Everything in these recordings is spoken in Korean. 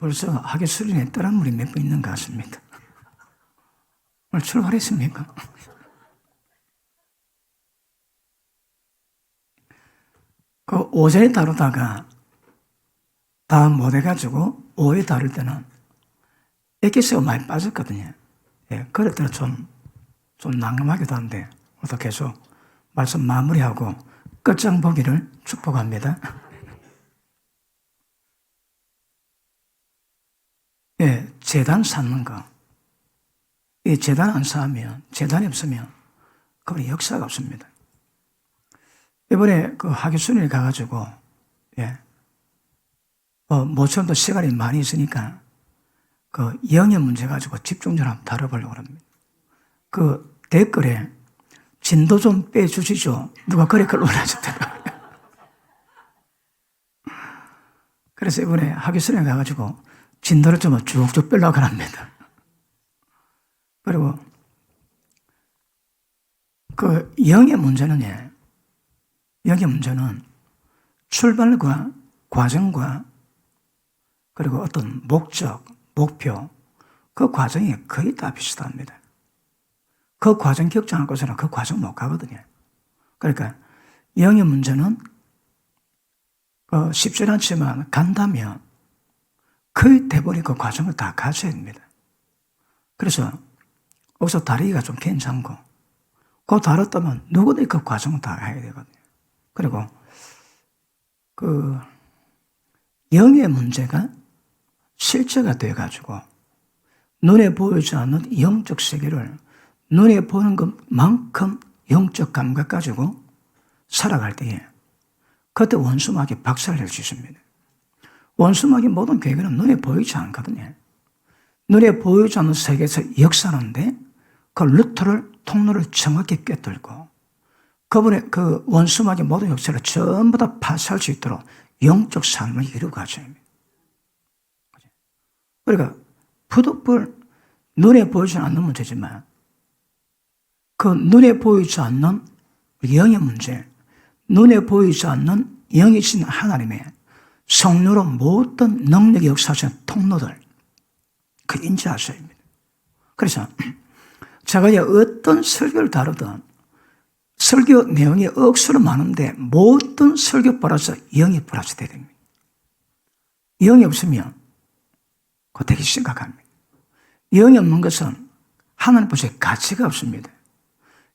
벌써 하계 수련회 떠난 물이 몇 번 있는 것 같습니다. 오늘 출발했습니까? 그 오전에 다루다가 다 못해가지고 오후에 다룰 때는 에기스가 많이 빠졌거든요. 예, 그럴 때는 좀 난감하기도 한데, 또 계속 말씀 마무리하고 끝장 보기를 축복합니다. 예, 재단 쌓는 거. 이 재단 안 쌓으면, 재단이 없으면, 그건 역사가 없습니다. 이번에 그 하교수련회 가가지고, 예, 모처럼도 시간이 많이 있으니까, 그 영의 문제 가지고 집중적으로 한번 다뤄보려고 합니다. 그 댓글에 진도 좀 빼주시죠. 누가 그래 글 올려줬더라고요. 그래서 이번에 하교수련회 가가지고 진도를 좀 쭉쭉 빼려고 합니다. 그리고 그 영의 문제는 출발과 과정과 그리고 어떤 목적, 목표, 그 과정이 거의 다 비슷합니다. 그 과정 결정할 것은 그 과정 못 가거든요. 그러니까 영의 문제는 쉽지 않지만 간다면 거의 대부분 그 과정을 다 가져야 됩니다. 그래서 여기서 다루기가 좀 괜찮고, 그 다뤘다면 누구든지 그 과정을 다 해야 되거든요. 그리고 그 영의 문제가 실제가 돼가지고 눈에 보이지 않는 영적 세계를 눈에 보는 것만큼 영적 감각 가지고 살아갈 때에 그때 원수막이 박살낼 수 있습니다. 원수막이 모든 계획은 눈에 보이지 않거든요. 눈에 보이지 않는 세계에서 역사하는데 그 루트를, 통로를 정확히 꿰뚫고 그분의 그 원수막의 모든 역사를 전부 다 파쇄할 수 있도록 영적 삶을 이루고 가셔야 합니다. 그러니까 부득불 눈에 보이지 않는 문제지만 그 눈에 보이지 않는 영의 문제, 눈에 보이지 않는 영이신 하나님의 성령으로 모든 능력의 역사하시는 통로들, 그 인지하셔야 합니다. 그래서 제가 어떤 설교를 다루든 설교 내용이 억수로 많은데 모든 설교 플러스 영이 플러스 돼야 됩니다. 영이 없으면 그거 되게 심각합니다. 영이 없는 것은 하나님 보시기에 가치가 없습니다.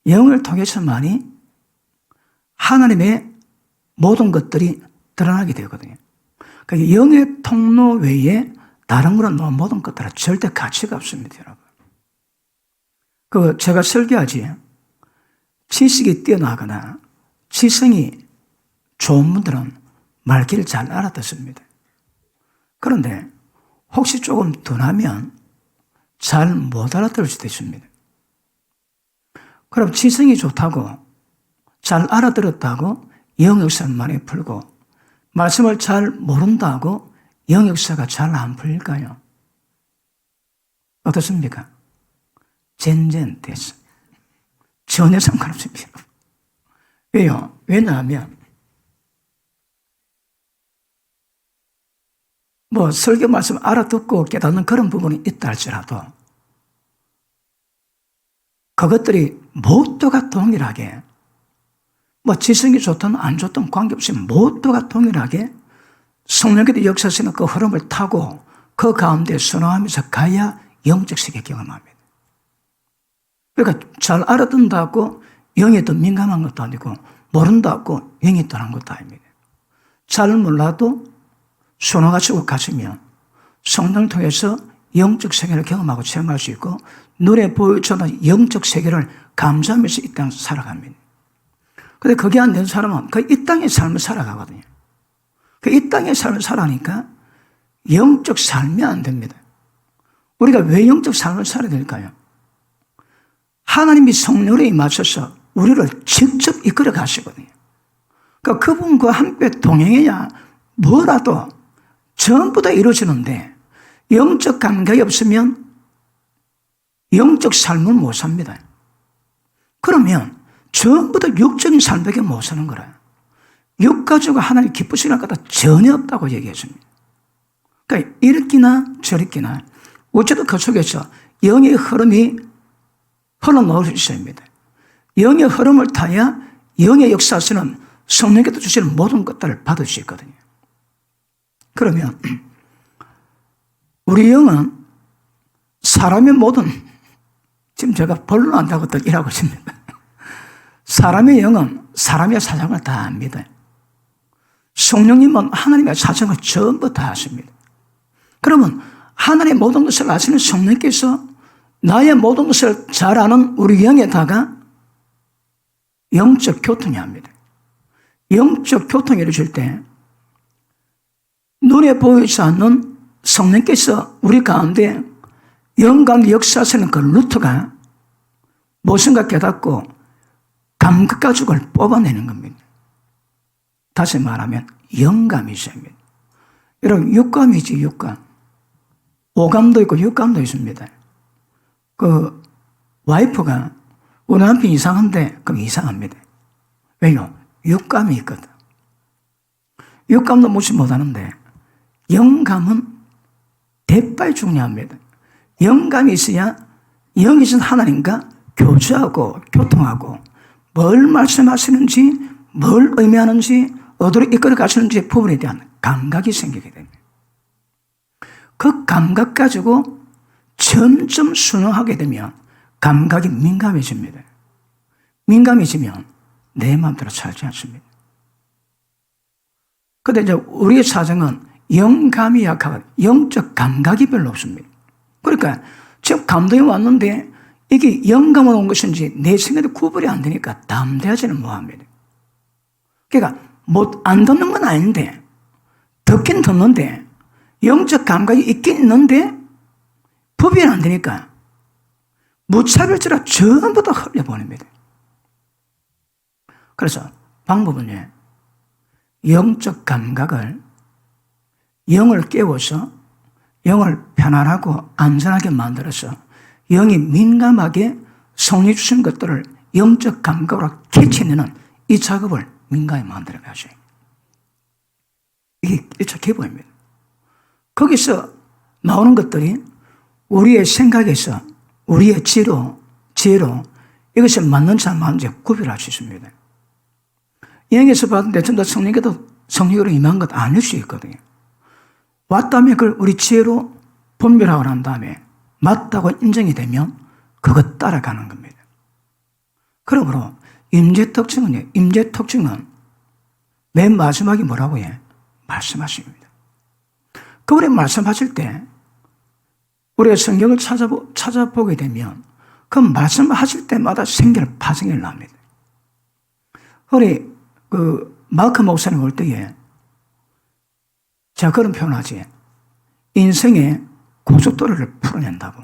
영을 통해서만이 하나님의 모든 것들이 드러나게 되거든요. 그러니까 영의 통로 외에 다른 거는 모든 것들은 절대 가치가 없습니다, 여러분. 제가 설교하지 지식이 뛰어나거나 지성이 좋은 분들은 말귀를 잘 알아듣습니다. 그런데 혹시 조금 둔하면 잘 못 알아들을 수도 있습니다. 그럼 지성이 좋다고 잘 알아들었다고 영역사를 많이 풀고 말씀을 잘 모른다고 영역사가 잘 안 풀릴까요? 어떻습니까? 젠젠됐어. 전혀 상관없습니다. 왜요? 왜냐하면 설교 말씀 알아듣고 깨닫는 그런 부분이 있다 할지라도 그것들이 모두가 동일하게 지성이 좋든 안 좋든 관계없이 모두가 동일하게 성령께서 역사하시는 그 흐름을 타고 그 가운데 순응하면서 가야 영적 세계 경험합니다. 그러니까 잘 알아듣는다고 영이 더 민감한 것도 아니고 모른다고 영이 떠난 것도 아닙니다. 잘 몰라도 순응하시고 가시면 성령을 통해서 영적 세계를 경험하고 체험할 수 있고 눈에 보이지 않는 영적 세계를 감수하면서 이 땅에서 살아갑니다. 그런데 그게 안 되는 사람은 이 땅의 삶을 살아가거든요. 이 땅의 삶을 살아가니까 영적 삶이 안 됩니다. 우리가 왜 영적 삶을 살아야 될까요? 하나님이 성령으로 임하셔서 우리를 직접 이끌어 가시거든요. 그러니까 그분과 함께 동행해야 뭐라도 전부 다 이루어지는데 영적 감각이 없으면 영적 삶을 못 삽니다. 그러면 전부 다 육적인 삶밖에 못 사는 거라. 육 가지고 하나님 기쁘시는 것도 전혀 없다고 얘기했습니다. 그러니까 이렇게나 저렇게나 어쨌든 그 속에서 영의 흐름이 흘러나올 수 있어야 합니다. 영의 흐름을 타야 영의 역사에서는 성령께서 주시는 모든 것들을 받을 수 있거든요. 그러면 우리 영은 사람의 모든, 지금 제가 본론한다고 또 일하고 있습니다. 사람의 영은 사람의 사정을 다 압니다. 성령님은 하나님의 사정을 전부 다 아십니다. 그러면 하나님의 모든 것을 아시는 성령께서 나의 모든 것을 잘 아는 우리 영에다가 영적 교통이 합니다. 영적 교통이 이루어질 때 눈에 보이지 않는 성령께서 우리 가운데 영감 역사하시는 그 루트가 무엇인가 깨닫고 감각 가죽을 뽑아내는 겁니다. 다시 말하면 영감이 있습니다. 여러분 육감이지 육감. 오감도 있고 육감도 있습니다. 그 와이프가 우리 남편이 이상한데 그럼 이상합니다. 왜요? 육감이 있거든. 육감도 무시 못하는데 영감은 대빨 중요합니다. 영감이 있어야 영이신 하나님과 교제하고 교통하고 뭘 말씀하시는지 뭘 의미하는지 어디로 이끌어 가시는지 부분에 대한 감각이 생기게 됩니다. 그 감각 가지고 점점 순응하게 되면 감각이 민감해집니다. 민감해지면 내 마음대로 살지 않습니다. 그런데 이제 우리의 사정은 영감이 약하고 영적 감각이 별로 없습니다. 그러니까 지금 감동이 왔는데 이게 영감으로 온 것인지 내 생각에 구분이 안 되니까 담대하지는 못합니다. 그러니까 안 듣는 건 아닌데 듣긴 듣는데 영적 감각이 있긴 있는데 구분이 안 되니까 무차별적으로 전부 다 흘려보냅니다. 그래서 방법은요, 영적 감각을 영을 깨워서 영을 편안하고 안전하게 만들어서 영이 민감하게 성령 주신 것들을 영적 감각으로 캐치내는 이 작업을 민감히 만들어 가셔요. 이게 1차 기본입니다. 거기서 나오는 것들이 우리의 생각에서 우리의 지혜로 이것이 맞는지 안 맞는지 구별할 수 있습니다. 영에서 받은데 전부 다 성령으로 임한 것 아닐 수 있거든요. 왔다면 그걸 우리 지혜로 분별하고 난 다음에 맞다고 인정이 되면 그것 따라가는 겁니다. 그러므로 임재 특징은 맨 마지막에 뭐라고 해? 말씀하십니다. 그분이 말씀하실 때 우리가 성경을 찾아보게 되면 그 말씀하실 때마다 생기는 파생이 납니다. 우리 마크 목사님 올 때에 제가 그런 표현하지. 인생의 고속도로를 풀어낸다고.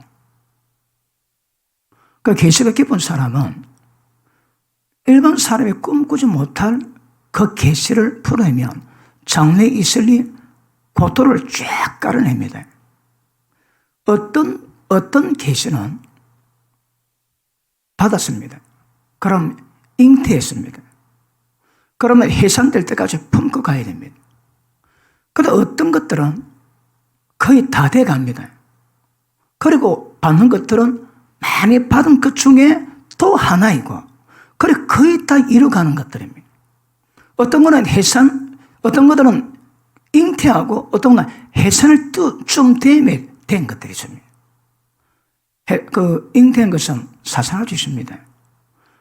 그 계시가 깊은 사람은 일반 사람이 꿈꾸지 못할 그 계시를 풀어내면 장래 이슬리 고도를 쫙 깔아냅니다. 어떤 계시는 받았습니다. 그럼 잉태했습니다. 그러면 해산될 때까지 품고 가야 됩니다. 그런데 어떤 것들은 거의 다 돼 갑니다. 그리고 받는 것들은 많이 받은 것 중에 또 하나이고, 그래 거의 다 이루어가는 것들입니다. 어떤 거는 해산, 어떤 것들은 잉태하고, 어떤 거는 해산을 좀 된 것들이 있습니다. 그 잉태한 것은 사상할 수 있습니다.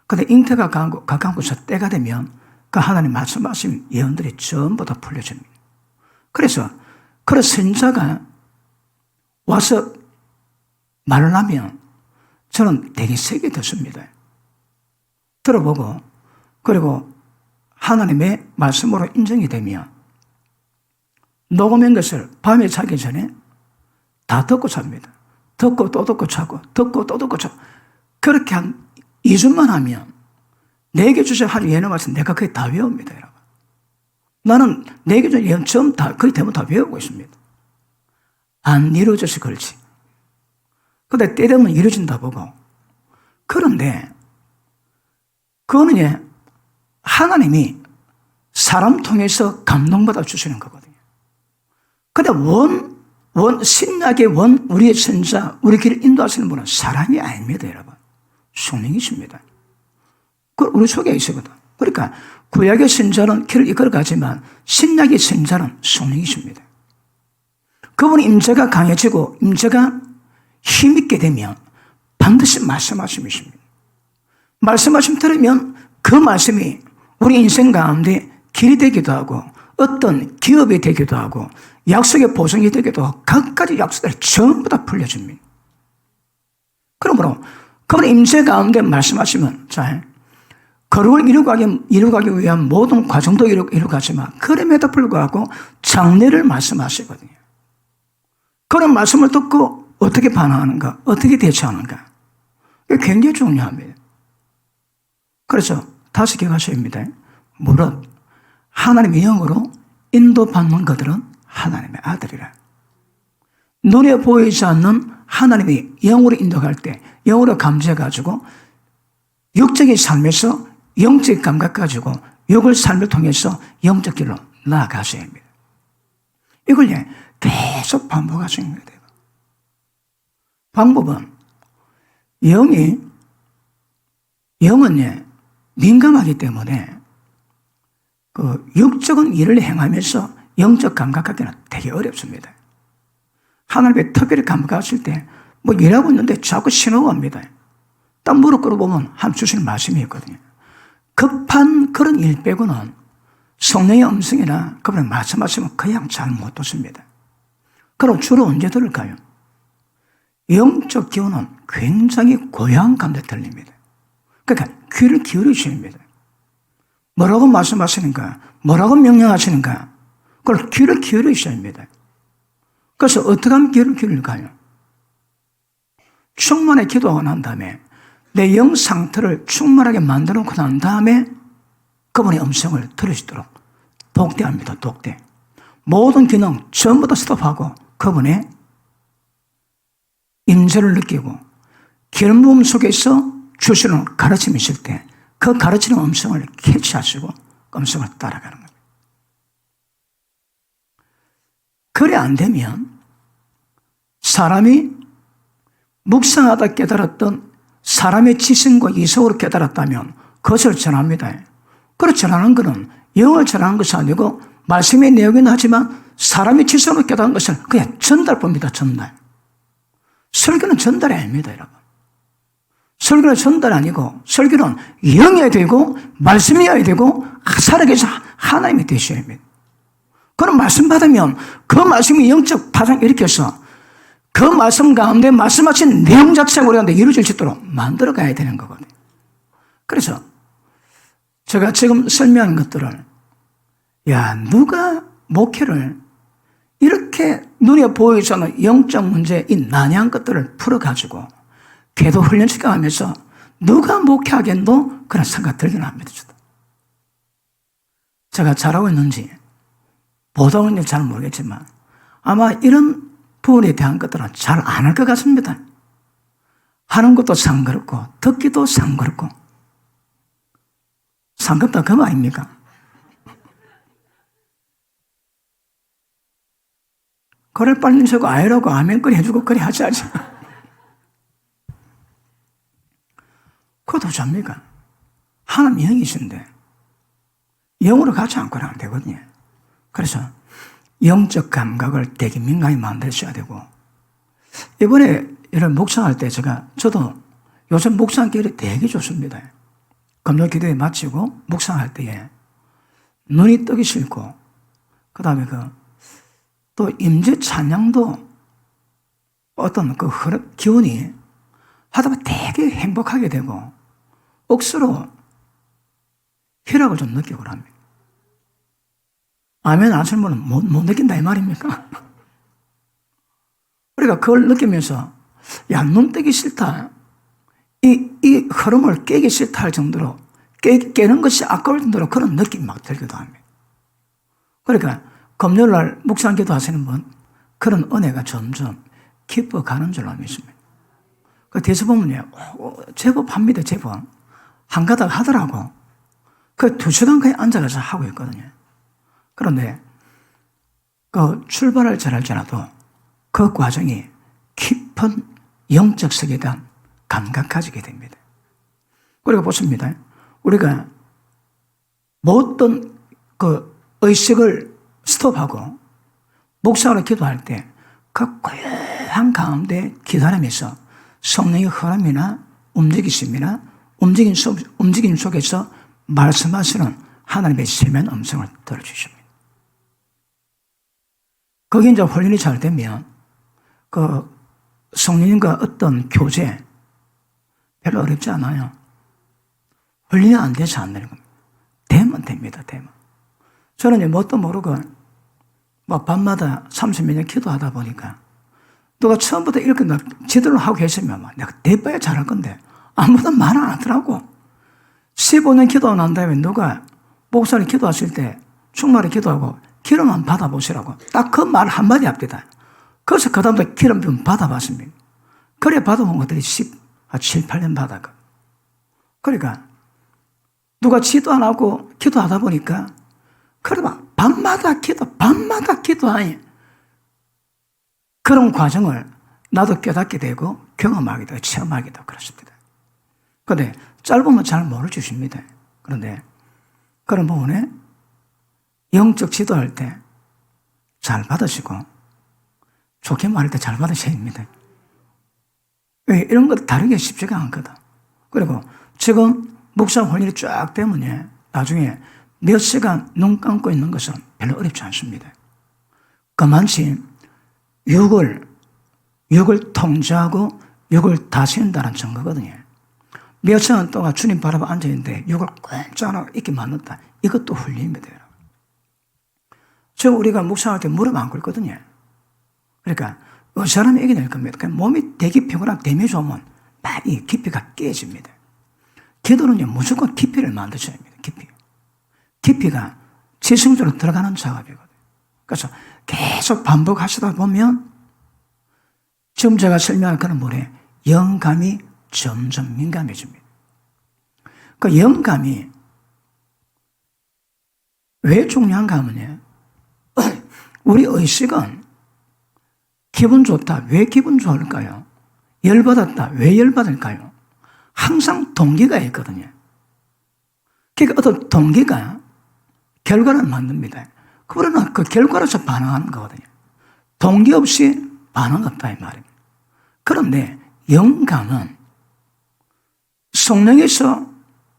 그런데 잉태가 가까운 곳에서 때가 되면 그 하나님 말씀하신 예언들이 전부 다 풀려집니다. 그래서 그런 선자가 와서 말을 하면 저는 되게 세게 듣습니다. 들어보고 그리고 하나님의 말씀으로 인정이 되면 녹음한 것을 밤에 자기 전에 다 듣고 잡니다. 듣고 또 듣고 자고 듣고 또 듣고 자고 그렇게 한 2주만 하면 내게 주신 하나님 예언의 말씀 내가 거의 다 외웁니다. 여러분. 나는 내게 주신 예언 처음 거의 대부분 다 외우고 있습니다. 안 이루어져서 그렇지. 근데 때 되면 이루어진다 보고. 그런데 그거는 하나님이 사람 통해서 감동받아 주시는 거거든요. 근데 신약의 원, 우리의 선자, 우리 길을 인도하시는 분은 사람이 아닙니다, 여러분. 성령이십니다. 그 우리 속에 있거든. 그러니까 구약의 선자는 길을 이끌어가지만 신약의 선자는 성령이십니다. 그분의 임재가 강해지고 임재가 힘있게 되면 반드시 말씀하심이십니다. 말씀하심 들으면 그 말씀이 우리 인생 가운데 길이 되기도 하고 어떤 기업이 되기도 하고 약속의 보증이 되기도 하고 각가지 약속들이 전부 다 풀려집니다. 그러므로 그분의 임재 가운데 말씀하시면 자, 거룩을 이루가기 위한 모든 과정도 이루가지만 그럼에도 불구하고 장래를 말씀하시거든요. 그런 말씀을 듣고 어떻게 반응하는가, 어떻게 대처하는가, 이게 굉장히 중요합니다. 그래서 다시 기억하셔야 합니다. 무릇 하나님의 영으로 인도받는 것들은 하나님의 아들이라. 눈에 보이지 않는 하나님의 영으로 인도할 때 영으로 감지해가지고 육적인 삶에서 영적 감각 가지고 육을 삶을 통해서 영적 길로 나아가셔야 합니다. 이걸 계속 반복하시는 거예요. 방법은 영은 민감하기 때문에 그 육적인 일을 행하면서 영적 감각하기는 되게 어렵습니다. 하나님의 특별히 감각하실 때 뭐 일하고 있는데 자꾸 신호가 옵니다. 딱 무릎 꿇어보면 한 주시는 말씀이 있거든요. 급한 그런 일 빼고는 성령의 음성이나 그분의 말씀하시면 그냥 잘 못 듣습니다. 그럼 주로 언제 들을까요? 영적 기운은 굉장히 고요한 가운데 들립니다. 그러니까 귀를 기울이셔야 합니다. 뭐라고 말씀하시는가, 뭐라고 명령하시는가, 그걸 귀를 기울이셔야 합니다. 그래서 어떻게 하면 귀를 기울일까요? 충만하게 기도하고 난 다음에 내 영 상태를 충만하게 만들어 놓고 난 다음에 그분의 음성을 들으시도록 독대합니다. 독대. 모든 기능 전부 다 스톱하고 그분의 임재를 느끼고 기름 부음 속에서 주시는 가르침이 있을 때 그 가르치는 음성을 캐치하시고 음성을 따라가는 겁니다. 그래 안 되면 사람이 묵상하다 깨달았던 사람의 지성과 이성으로 깨달았다면 그것을 전합니다. 그걸 전하는 것은 영을 전하는 것이 아니고 말씀의 내용이긴 하지만 사람의 지성으로 깨달은 것을 그냥 전달법입니다. 전달. 설교는 전달이 아닙니다, 여러분. 설교는 전달 아니고 설교는 영이어야 되고 말씀이어야 되고 살아계신 하나님이 되셔야 합니다. 그런 말씀 받으면 그 말씀이 영적 파장을 일으켜서 그 말씀 가운데 말씀하신 내용 자체가 우리한테 이루어질 수 있도록 만들어 가야 되는 거거든요. 그래서 제가 지금 설명한 것들을 누가 목회를 이렇게 눈에 보이지 않는 영적 문제, 이 난해한 것들을 풀어가지고 기도 훈련시켜가면서 누가 목회하겠노? 그런 생각 들기는 합니다. 제가 잘하고 있는지 못하고 있는지 잘 모르겠지만 아마 이런 부분에 대한 것들은 잘 안 할 것 같습니다. 하는 것도 상그럽고 듣기도 상그럽고 상급다 그 말입니까? 그걸 빨리 서고 아이라고 아멘거리 해주고 그래 하지 않지. 그것도 잡니까? 하나님 영이신데 영으로 가지 않고는 안 되거든요. 그래서 영적 감각을 되게 민감히 만드셔야 되고 이번에 이런 묵상할 때 저도 요즘 묵상길이 되게 좋습니다. 금요 기도에 마치고 묵상할 때에 눈이 뜨기 싫고 그 다음에 또 임재 찬양도 어떤 그 기운이 하다 보면 되게 행복하게 되고 억수로 희락을 좀 느끼고 합니다. 아멘 안 하시는 분은 못 느낀다 이 말입니까? 우리가 그걸 느끼면서 눈 뜨기 싫다. 이 흐름을 깨기 싫다 할 정도로 깨는 것이 아까울 정도로 그런 느낌이 막 들기도 합니다. 그러니까 금요일날 묵상 기도하시는 분 그런 은혜가 점점 깊어가는 줄로 믿습니다. 대서 보면요 제법 합니다. 제법 한 가닥 하더라고. 2시간 그냥 앉아서 하고 있거든요. 그런데 출발을 잘할지라도 그 과정이 깊은 영적 세계관 감각 가지게 됩니다. 그리고 보십니다. 우리가 모든 그 의식을 스톱하고 묵상으로 기도할 때 그 고요한 가운데 기다리면서 성령의 흐름이나 움직이심이나 움직임 속에서 말씀하시는 하나님의 세면 음성을 들어주십니다. 거기 이제 훈련이 잘 되면 그 성령님과 어떤 교제 별로 어렵지 않아요. 훈련이 안 돼서 안 되는 겁니다. 되면 됩니다. 되면. 저는 이제 뭣도 모르고 막 밤마다 30몇 년 기도하다 보니까 누가 처음부터 이렇게 지도를 하고 계시면 내가 대봐야 잘할 건데 아무도 말 안 하더라고. 15년 기도하고 난 다음에 누가 목사님 기도하실 때 충만히 기도하고 기름만 받아보시라고 딱 그 말 한마디 합니다. 그래서 그 다음부터 기름 좀 받아봤습니다. 그래 받아본 것들이 7, 8년 받아가. 그러니까 누가 지도 안 하고 기도하다 보니까 그래 봐. 밤마다 기도하니 그런 과정을 나도 깨닫게 되고 경험하게 되고 체험하게 되고 그렇습니다. 그런데 짧으면 잘 모르주십니다. 그런데 그런 부분에 영적 지도할 때 잘 받으시고 좋게 말할 때 잘 받으셔야 합니다. 왜 이런 것 다르게 쉽지가 않거든. 그리고 지금 묵상 훈련이 쫙 되면 나중에 몇 시간 눈 감고 있는 것은 별로 어렵지 않습니다. 그만치 육을 통제하고 육을 다스린다는 증거거든요. 몇 시간 동안 주님 바라봐 앉아있는데 육을 꽉 안 하고 있게 만든다. 이것도 훈련입니다. 지금 우리가 묵상할 때 무릎 안 꿇거든요. 그러니까 사람이 이겨낼 겁니다. 그러니까 몸이 되게 피곤하고 댐이 좋으면 많이 깊이가 깨집니다. 기도는요 무조건 깊이를 만드셔야 합니다. 깊이가 지성적으로 들어가는 작업이거든요. 그래서 계속 반복하시다 보면 지금 제가 설명한 그런 물에 영감이 점점 민감해집니다. 그 영감이 왜 중요한가 하면요. 우리 의식은 기분 좋다. 왜 기분 좋을까요? 열받았다. 왜 열받을까요? 항상 동기가 있거든요. 그러니까 어떤 동기가 결과를 만듭니다. 그러나 그 결과로서 반응하는 거거든요. 동기 없이 반응 없다 이 말입니다. 그런데 영감은 성령에서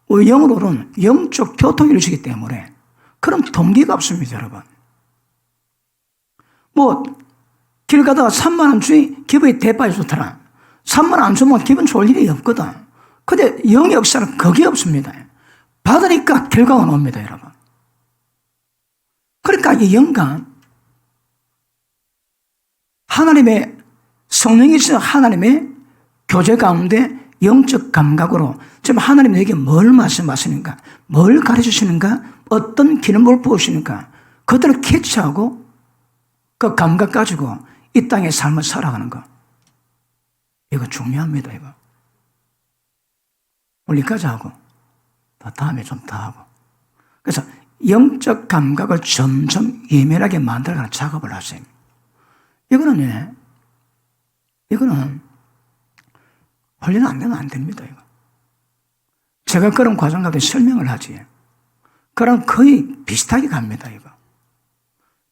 영으로는 영적 교통이 이루어지기 때문에 그런 동기가 없습니다, 여러분. 길 가다가 3만 원 주니 기분이 대파이 좋더라. 3만 원 안 주면 기분 좋을 일이 없거든. 근데 영의 역사는 거기에 없습니다. 받으니까 결과가 나옵니다, 여러분. 그러니까 이 영감, 하나님의 성령이신 하나님의 교제 가운데 영적 감각으로 지금 하나님이 내게 뭘 말씀하시는가, 뭘 가르치시는가, 어떤 기름을 부으시는가, 그들을 캐치하고 그 감각 가지고 이 땅의 삶을 살아가는 거. 이거 중요합니다, 이거. 여기까지 하고, 다음에 좀 더 하고. 그래서 영적 감각을 점점 예민하게 만들어가는 작업을 하세요. 이거는 훈련 안 되면 안 됩니다, 이거. 제가 그런 과정 가운데 설명을 하지. 그럼 거의 비슷하게 갑니다, 이거.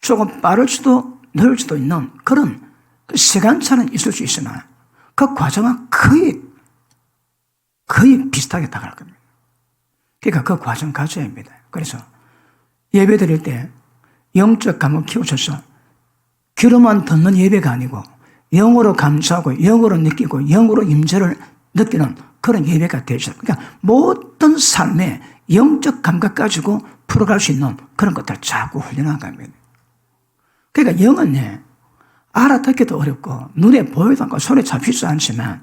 조금 빠를지도 늦을지도 있는 그런 시간차는 있을 수 있으나 그 과정은 거의 비슷하게 다가갈 겁니다. 그러니까 그 과정 가져야 합니다. 그래서 예배 드릴 때 영적 감을 키우셔서 귀로만 듣는 예배가 아니고 영으로 감사하고 영으로 느끼고 영으로 임재를 느끼는 그런 예배가 되셔서 그러니까 모든 삶에 영적 감각 가지고 풀어갈 수 있는 그런 것들을 자꾸 훈련하는 겁니다. 그러니까 영은 알아듣기도 어렵고 눈에 보이도 않고 손에 잡히지도 않지만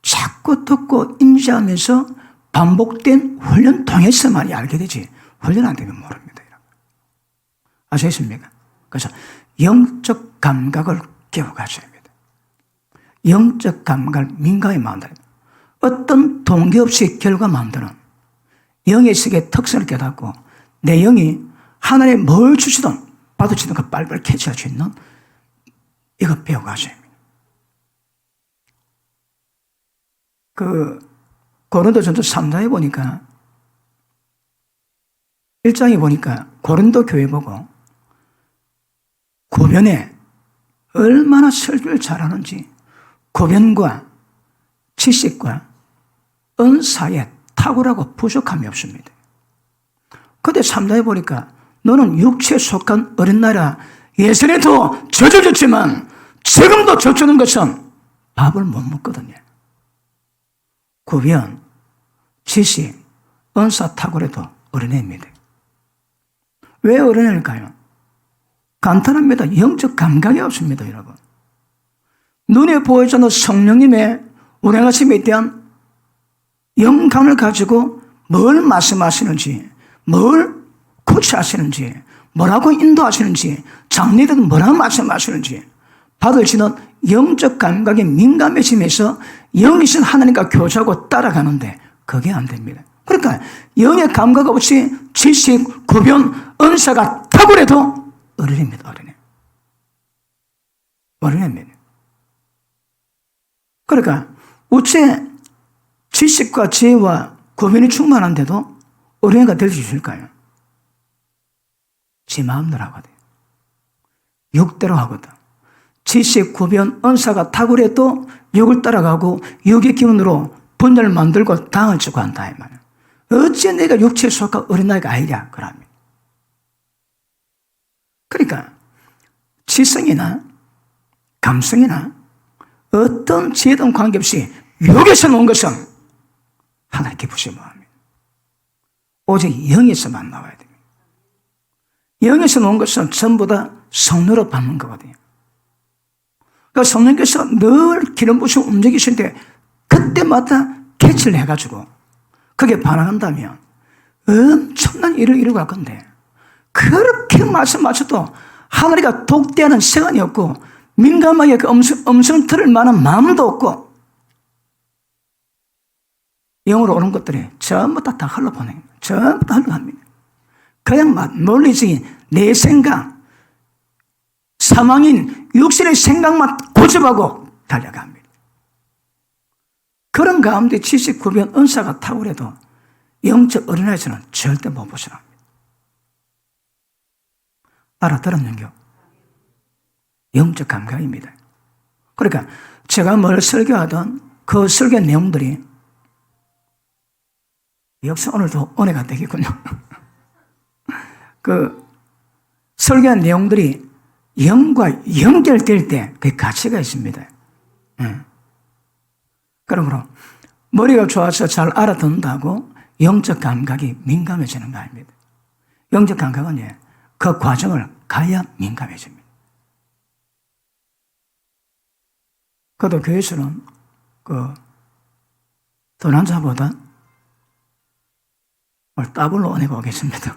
자꾸 듣고 인지하면서 반복된 훈련 통해서만 알게 되지 훈련 안 되면 모릅니다. 아시겠습니까? 그래서 영적 감각을 깨워가셔야 합니다. 영적 감각을 민감히 만드는 어떤 동기 없이 결과 만드는 영의 세계의 특성을 깨닫고 내 영이 하나님 뭘 주시든 받으시든 그 빨리빨리 캐치할 수 있는 이거 배워가셔야 합니다. 고린도전서 3장에 보니까 1장에 보니까 고린도 교회 보고 고변에 얼마나 설교를 잘하는지 고변과 지식과 은사에 탁월하고 부족함이 없습니다. 그런데 3장에 보니까 너는 육체에 속한 어린 나라 예전에도 젖어줬지만 지금도 젖주는 것은 밥을 못 먹거든요. 고변, 지식, 은사 탁월해도 어린애입니다. 왜 어린애일까요? 간단합니다. 영적 감각이 없습니다, 여러분. 눈에 보여주는 성령님의 운행하심에 대한 영감을 가지고 뭘 말씀하시는지, 뭘 코치하시는지, 뭐라고 인도하시는지, 장례들은 뭐라고 말씀하시는지 받으시는 영적 감각에 민감해지면서 영이신 하나님과 교제하고 따라가는데 그게 안 됩니다. 그러니까 영의 감각 없이 지식, 구변, 은사가 탁월해도 어린애입니다. 어린애입니다. 그러니까 우체 지식과 지혜와 구변이 충만한데도 어린애가 될 수 있을까요? 지 마음대로 하거든. 육대로 하거든. 지식, 구변, 은사가 탁월해도 육을 따라가고 육의 기운으로 분열을 만들고 당을 치고 한다 이 말이야. 어찌 내가 육체에 속한 어린아이가 아니냐 그러면. 그러니까 지성이나 감성이나 어떤 지혜든 관계없이 육에서 놓은 것은 하나님 기쁘신 마음입니다. 오직 영에서만 나와야 됩니다. 영에서 놓은 것은 전부 다 성령으로 받는 거거든요. 그러니까 성령께서 늘 기름 부시고 움직이실 때 그때마다 캐치를 해가지고 그게 반응한다면 엄청난 일을 이루고 갈 건데 그렇게 말씀하셔도 하나님과 독대하는 시간이 없고 민감하게 그 음성 들을 만한 마음도 없고 영으로 오는 것들이 전부 다 흘러보내요. 전부 다 흘러갑니다. 그냥 논리적인 내 생각, 사망인 육신의 생각만 고집하고 달려갑니다. 그런 가운데 지식, 구변, 은사가 탁월해도 영적 어린아이에서는 절대 못 벗어납니다. 알아들었는겨? 영적 감각입니다. 그러니까 제가 뭘 설교하던 그 설교 내용들이 역시 오늘도 은혜가 되겠군요. 그 설교한 내용들이 영과 연결될 때 그 가치가 있습니다. 그러므로 머리가 좋아서 잘 알아듣는다고 영적 감각이 민감해지는 거 아닙니다. 영적 감각은 그 과정을 가야 민감해집니다. 그래도 교회에서는 돈 한 자보다 더블로 은혜가 오겠습니다.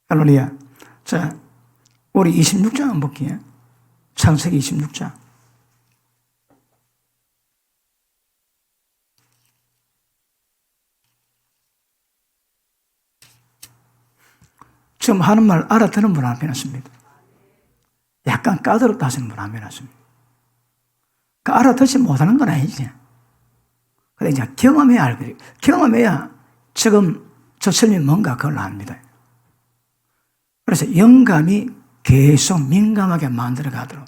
할렐루야. 자, 우리 26장 한번 볼게요. 창세기 26장. 지금 하는 말 알아듣는 분 안 해놨습니다. 약간 까다롭다 하시는 분 안 해놨습니다. 알아듣지 못하는 건 아니지. 근데 이제 경험해야 알거든요. 경험해야 지금 저 설명이 뭔가 그걸 압니다. 그래서 영감이 계속 민감하게 만들어 가도록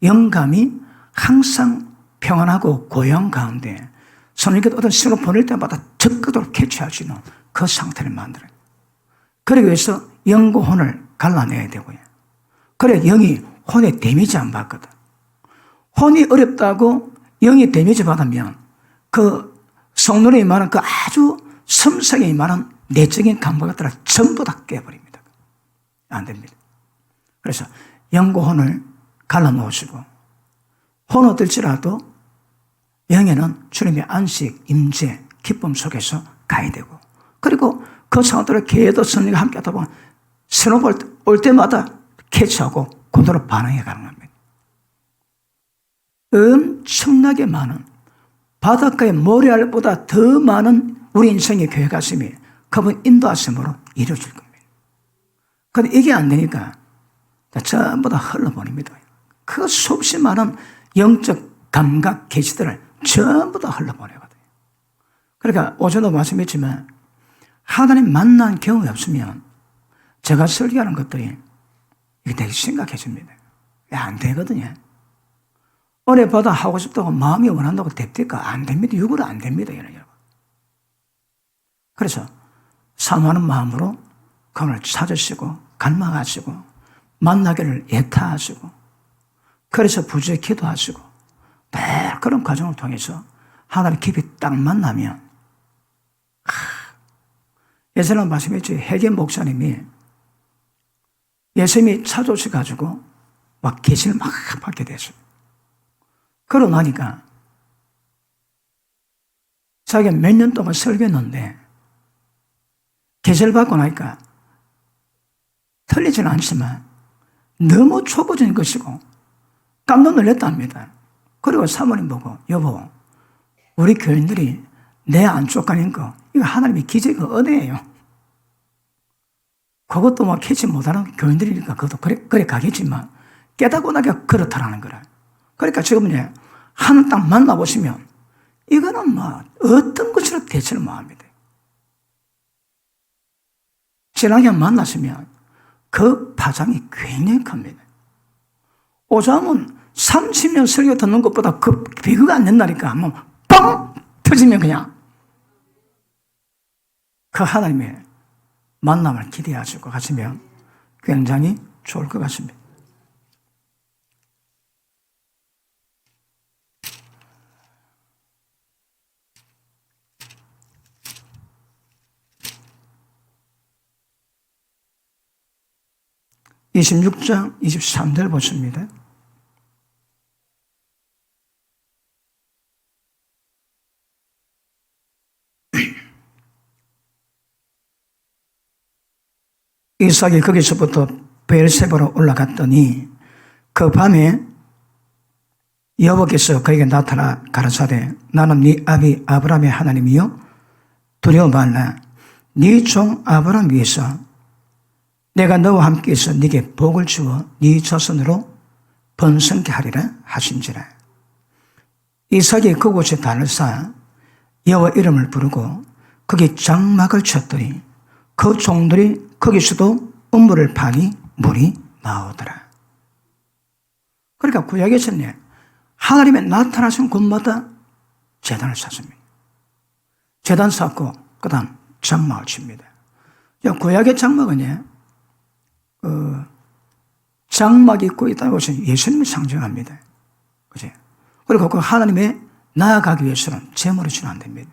영감이 항상 평안하고 고요한 가운데 성령께서 어떤 신호를 보낼 때마다 적극적으로 캐치할 수 있는 그 상태를 만들어요. 그러기 위해서 영과 혼을 갈라내야 되고요. 그래 영이 혼에 데미지 안 받거든. 혼이 어렵다고 영이 데미지 받으면 그 성령이 말한 그 아주 섬세하게 말한 내적인 감각들을 전부 다 깨버립니다. 안 됩니다. 그래서 영과 혼을 갈라놓으시고 혼 얻을지라도 영에는 주님의 안식, 임재, 기쁨 속에서 가야 되고 그리고 그 상태로 계도 성령과 함께 하다 보면 신호가 올 때마다 캐치하고 그대로 반응해 가는 겁니다. 엄청나게 많은 바닷가의 모래알보다 더 많은 우리 인생의 교회 가슴이 그분 인도하심으로 이루어질 겁니다. 그런데 이게 안 되니까 전부 다 흘러보냅니다. 그 수없이 많은 영적 감각 계시들을 전부 다 흘러보내거든요. 그러니까 오전도 말씀했지만 하나님 만난 경험이 없으면 제가 설교하는 것들이 이게 되게 심각해집니다. 안 되거든요. 은혜 받아 하고 싶다고 마음이 원한다고 됩니까? 안 됩니다. 육으로 안 됩니다. 여러분. 그래서 사모하는 마음으로 그분을 찾으시고 갈망하시고 만나기를 애타하시고 그래서 부지에 기도하시고 늘 그런 과정을 통해서 하나님 깊이 딱 만나면 예전에 말씀했지 해계 목사님이 예수님이 찾아오셔가지고 막 계시를 막 받게 됐어요. 그러고 나니까 자기가 몇 년 동안 설교했는데 계시를 받고 나니까 틀리지는 않지만 너무 초보적인 것이고 깜짝 놀랐답니다. 그리고 사모님 보고 여보 우리 교인들이 내 안쪽 가는 거 이거 하나님의 기적의 은혜예요. 그것도 뭐 캐치 못하는 교인들이니까 그것도 그래 가겠지만 깨닫고 나니까 그렇다라는 거라. 그러니까 지금은 하늘 딱 만나보시면 이거는 뭐 어떤 것으로 대체를 못합니다. 지나게 만났으면 그 파장이 굉장히 큽니다. 오자면 30년 설교 듣는 것보다 그 비교가 안 된다니까. 한번 뻥 터지면 그냥 그 하나님의 만남을 기대하시고 가시면 굉장히 좋을 것 같습니다. (26장) 23절 보십니다. 이삭이 거기서부터 베엘세바로 올라갔더니 그 밤에 여호와께서 그에게 나타나 가라사대 나는 네 아비 아브라함의 하나님이요 두려워 말라. 네 종 아브라함 위에서 내가 너와 함께 있어 네게 복을 주어 네 자손으로 번성케 하리라 하신지라. 이삭이 그곳에 단을 쌓아 여호와 이름을 부르고 거기 장막을 쳤더니 그 종들이 거기서도 음물을 파니 물이 나오더라. 그러니까 구약에서는 하나님의 나타나신 곳마다 제단을 쌓습니다. 제단 쌓고 그 다음 장막을 칩니다. 구약의 장막은 장막이 있고 있다는 것은 예수님을 상징합니다. 그죠? 그리고 그 하나님의 나아가기 위해서는 제물을 주면 안 됩니다.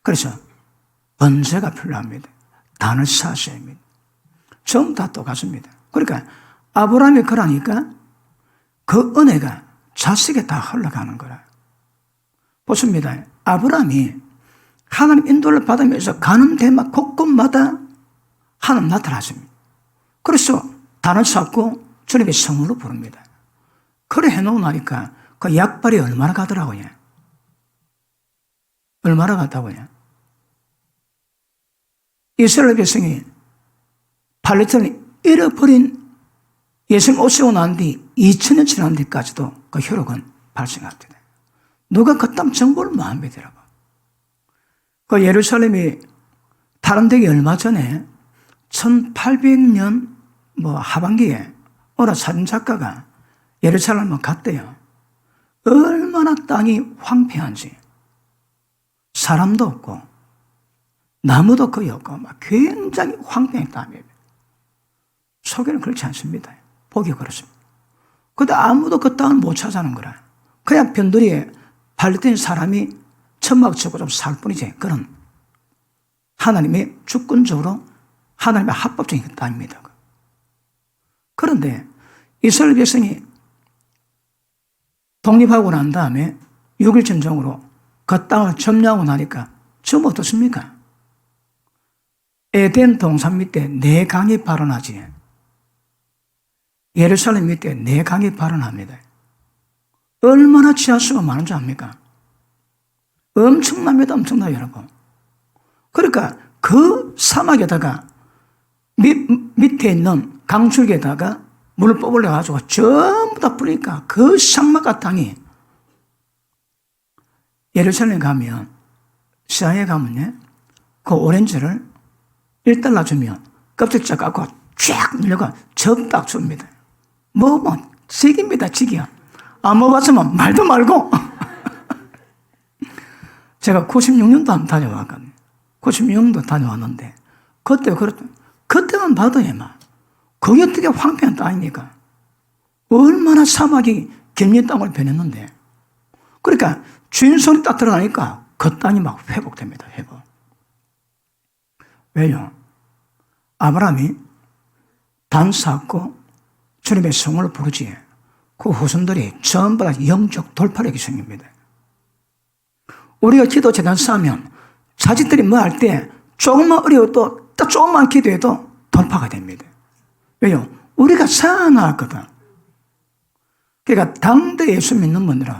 그래서 번제가 필요합니다. 단을 쌓으셔야 합니다. 전부 다 똑같습니다. 그러니까 아브라함이 그러니까 그 은혜가 자식에 다 흘러가는 거라. 보십니다. 아브라함이 하나님 인도를 받으면서 가는 데마다 곳곳마다 하나님 나타나십니다. 그래서 단을 쌓고 주님의 성으로 부릅니다. 그래 해놓고 나니까 그 약발이 얼마나 가더라고요. 얼마나 갔다고요. 이스라엘 백성이 팔레스타인을 잃어버린 예수님 오시고 난 뒤 2000년 지난 뒤까지도 그 효력은 발생합니다. 누가 그딴 정보를 뭐 합니다, 여러분. 그 예루살렘이 탈환되기 얼마 전에 1800년 하반기에 어느 사진작가가 예루살렘을 갔대요. 얼마나 땅이 황폐한지 사람도 없고 나무도 거의 없고 굉장히 황폐한 땅이에요. 속에는 그렇지 않습니다. 보기 그렇습니다. 근데 아무도 그 땅을 못 찾아는 거라. 그냥 변두리에 팔레스타인 사람이 천막 치고 좀 살 뿐이지. 그런 하나님의 주권적으로 하나님의 합법적인 땅입니다. 그런데 이스라엘 백성이 독립하고 난 다음에 6.1 전쟁으로 그 땅을 점령하고 나니까 지금 어떻습니까? 에덴 동산 밑에 4강이 발원하지. 예루살렘 밑에 4강이 발원합니다. 얼마나 지하수가 많은지 압니까? 엄청납니다. 엄청나요, 여러분. 그러니까 그 사막에다가 밑에 있는 강줄기에다가 물을 뽑으려가지고 전부 다 뿌리니까 그 상막과 땅이 예루살렘에 가면, 시아에 가면요, 그 오렌지를 1달러 주면 껍질째 갖고 쫙 늘려가 접딱 줍니다. 먹으면 직입니다, 직이야. 안 먹어봤으면 말도 말고. 제가 96년도 한번 다녀왔거든요. 96년도 다녀왔는데, 그때만 봐도 막, 그게 어떻게 황폐한 땅입니까? 얼마나 사막이 갯니 땅을 변했는데. 그러니까 주인 손이 딱 들어가니까 그 땅이 막 회복됩니다, 회복. 왜요? 아브라함이 단 쌓고 주님의 성을 부르지, 그 후손들이 전부 다 영적 돌파력이 생깁니다. 우리가 기도 재단 쌓으면 자식들이 뭐 할 때 조금만 어려워도 딱 조금만 기도해도 돌파가 됩니다. 왜요? 우리가 쌓아놨거든. 그러니까 당대 예수 믿는 분들은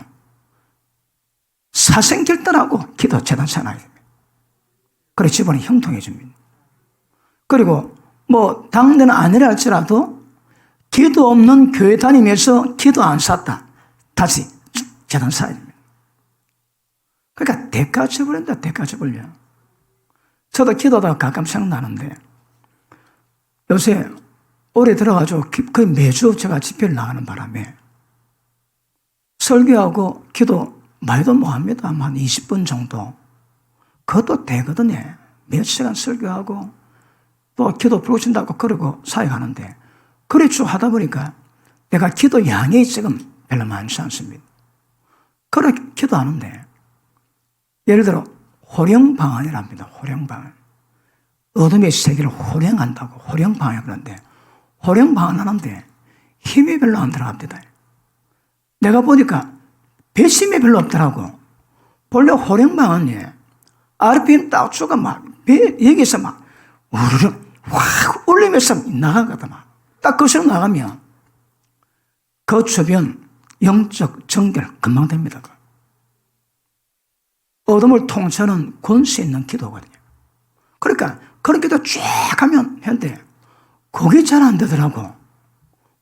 사생결단하고 기도 재단 쌓아놔야 됩니다. 그래 집안이 형통해집니다. 그리고 뭐 당대는 아니라 할지라도 기도 없는 교회 다니면서 기도 안 쌓았다, 다시 재단 쌓아야 됩니다. 그러니까 대가 쳐버린다, 대가 쳐버려. 저도 기도하다가 가끔 생각나는데, 요새 올해 들어가지고 거의 매주 제가 집회를 나가는 바람에 설교하고 기도 많이도 못합니다. 한 20분 정도. 그것도 되거든요. 몇 시간 설교하고 또 기도 부르신다고 그러고 사역하는데, 그래 쭉 하다 보니까 내가 기도 양이 지금 별로 많지 않습니다. 그래 기도하는데, 예를 들어 호령방언이랍니다. 호령방언. 어둠의 세계를 호령한다고 호령방언을 그러는데, 호령방언 하는데 힘이 별로 안 들어갑니다. 내가 보니까 배심이 별로 없더라고. 본래 호령방언이 RPM 딱 주가 막 여기서 막 우르르 확 울리면서 나가거든. 딱 거기서 나가면 그 주변 영적 정결 금방 됩니다. 어둠을 통치하는 권세 있는 기도거든요. 그러니까 그런 기도 쫙 하면 현대 그게 잘 안 되더라고.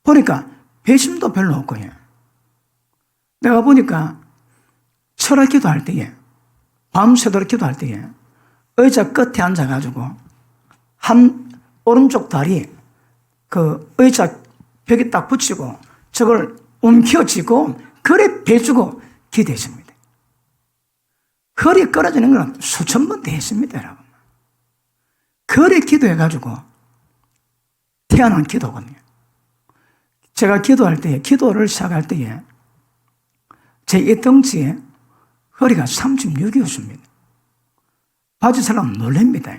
보니까 배심도 별로 없고요. 내가 보니까 철학 기도할 때에, 밤새도록 기도할 때에 의자 끝에 앉아가지고 한 오른쪽 다리 그 의자 벽에 딱 붙이고 저걸 움켜쥐고 그래 배주고 기도했습니다. 허리 끊어지는 건 수천 번 됐습니다, 여러분. 그래 기도해가지고 태어난 기도거든요. 제가 기도할 때에, 기도를 시작할 때에 제 이 덩치에 허리가 36이었습니다. 바지 사람 놀랍니다.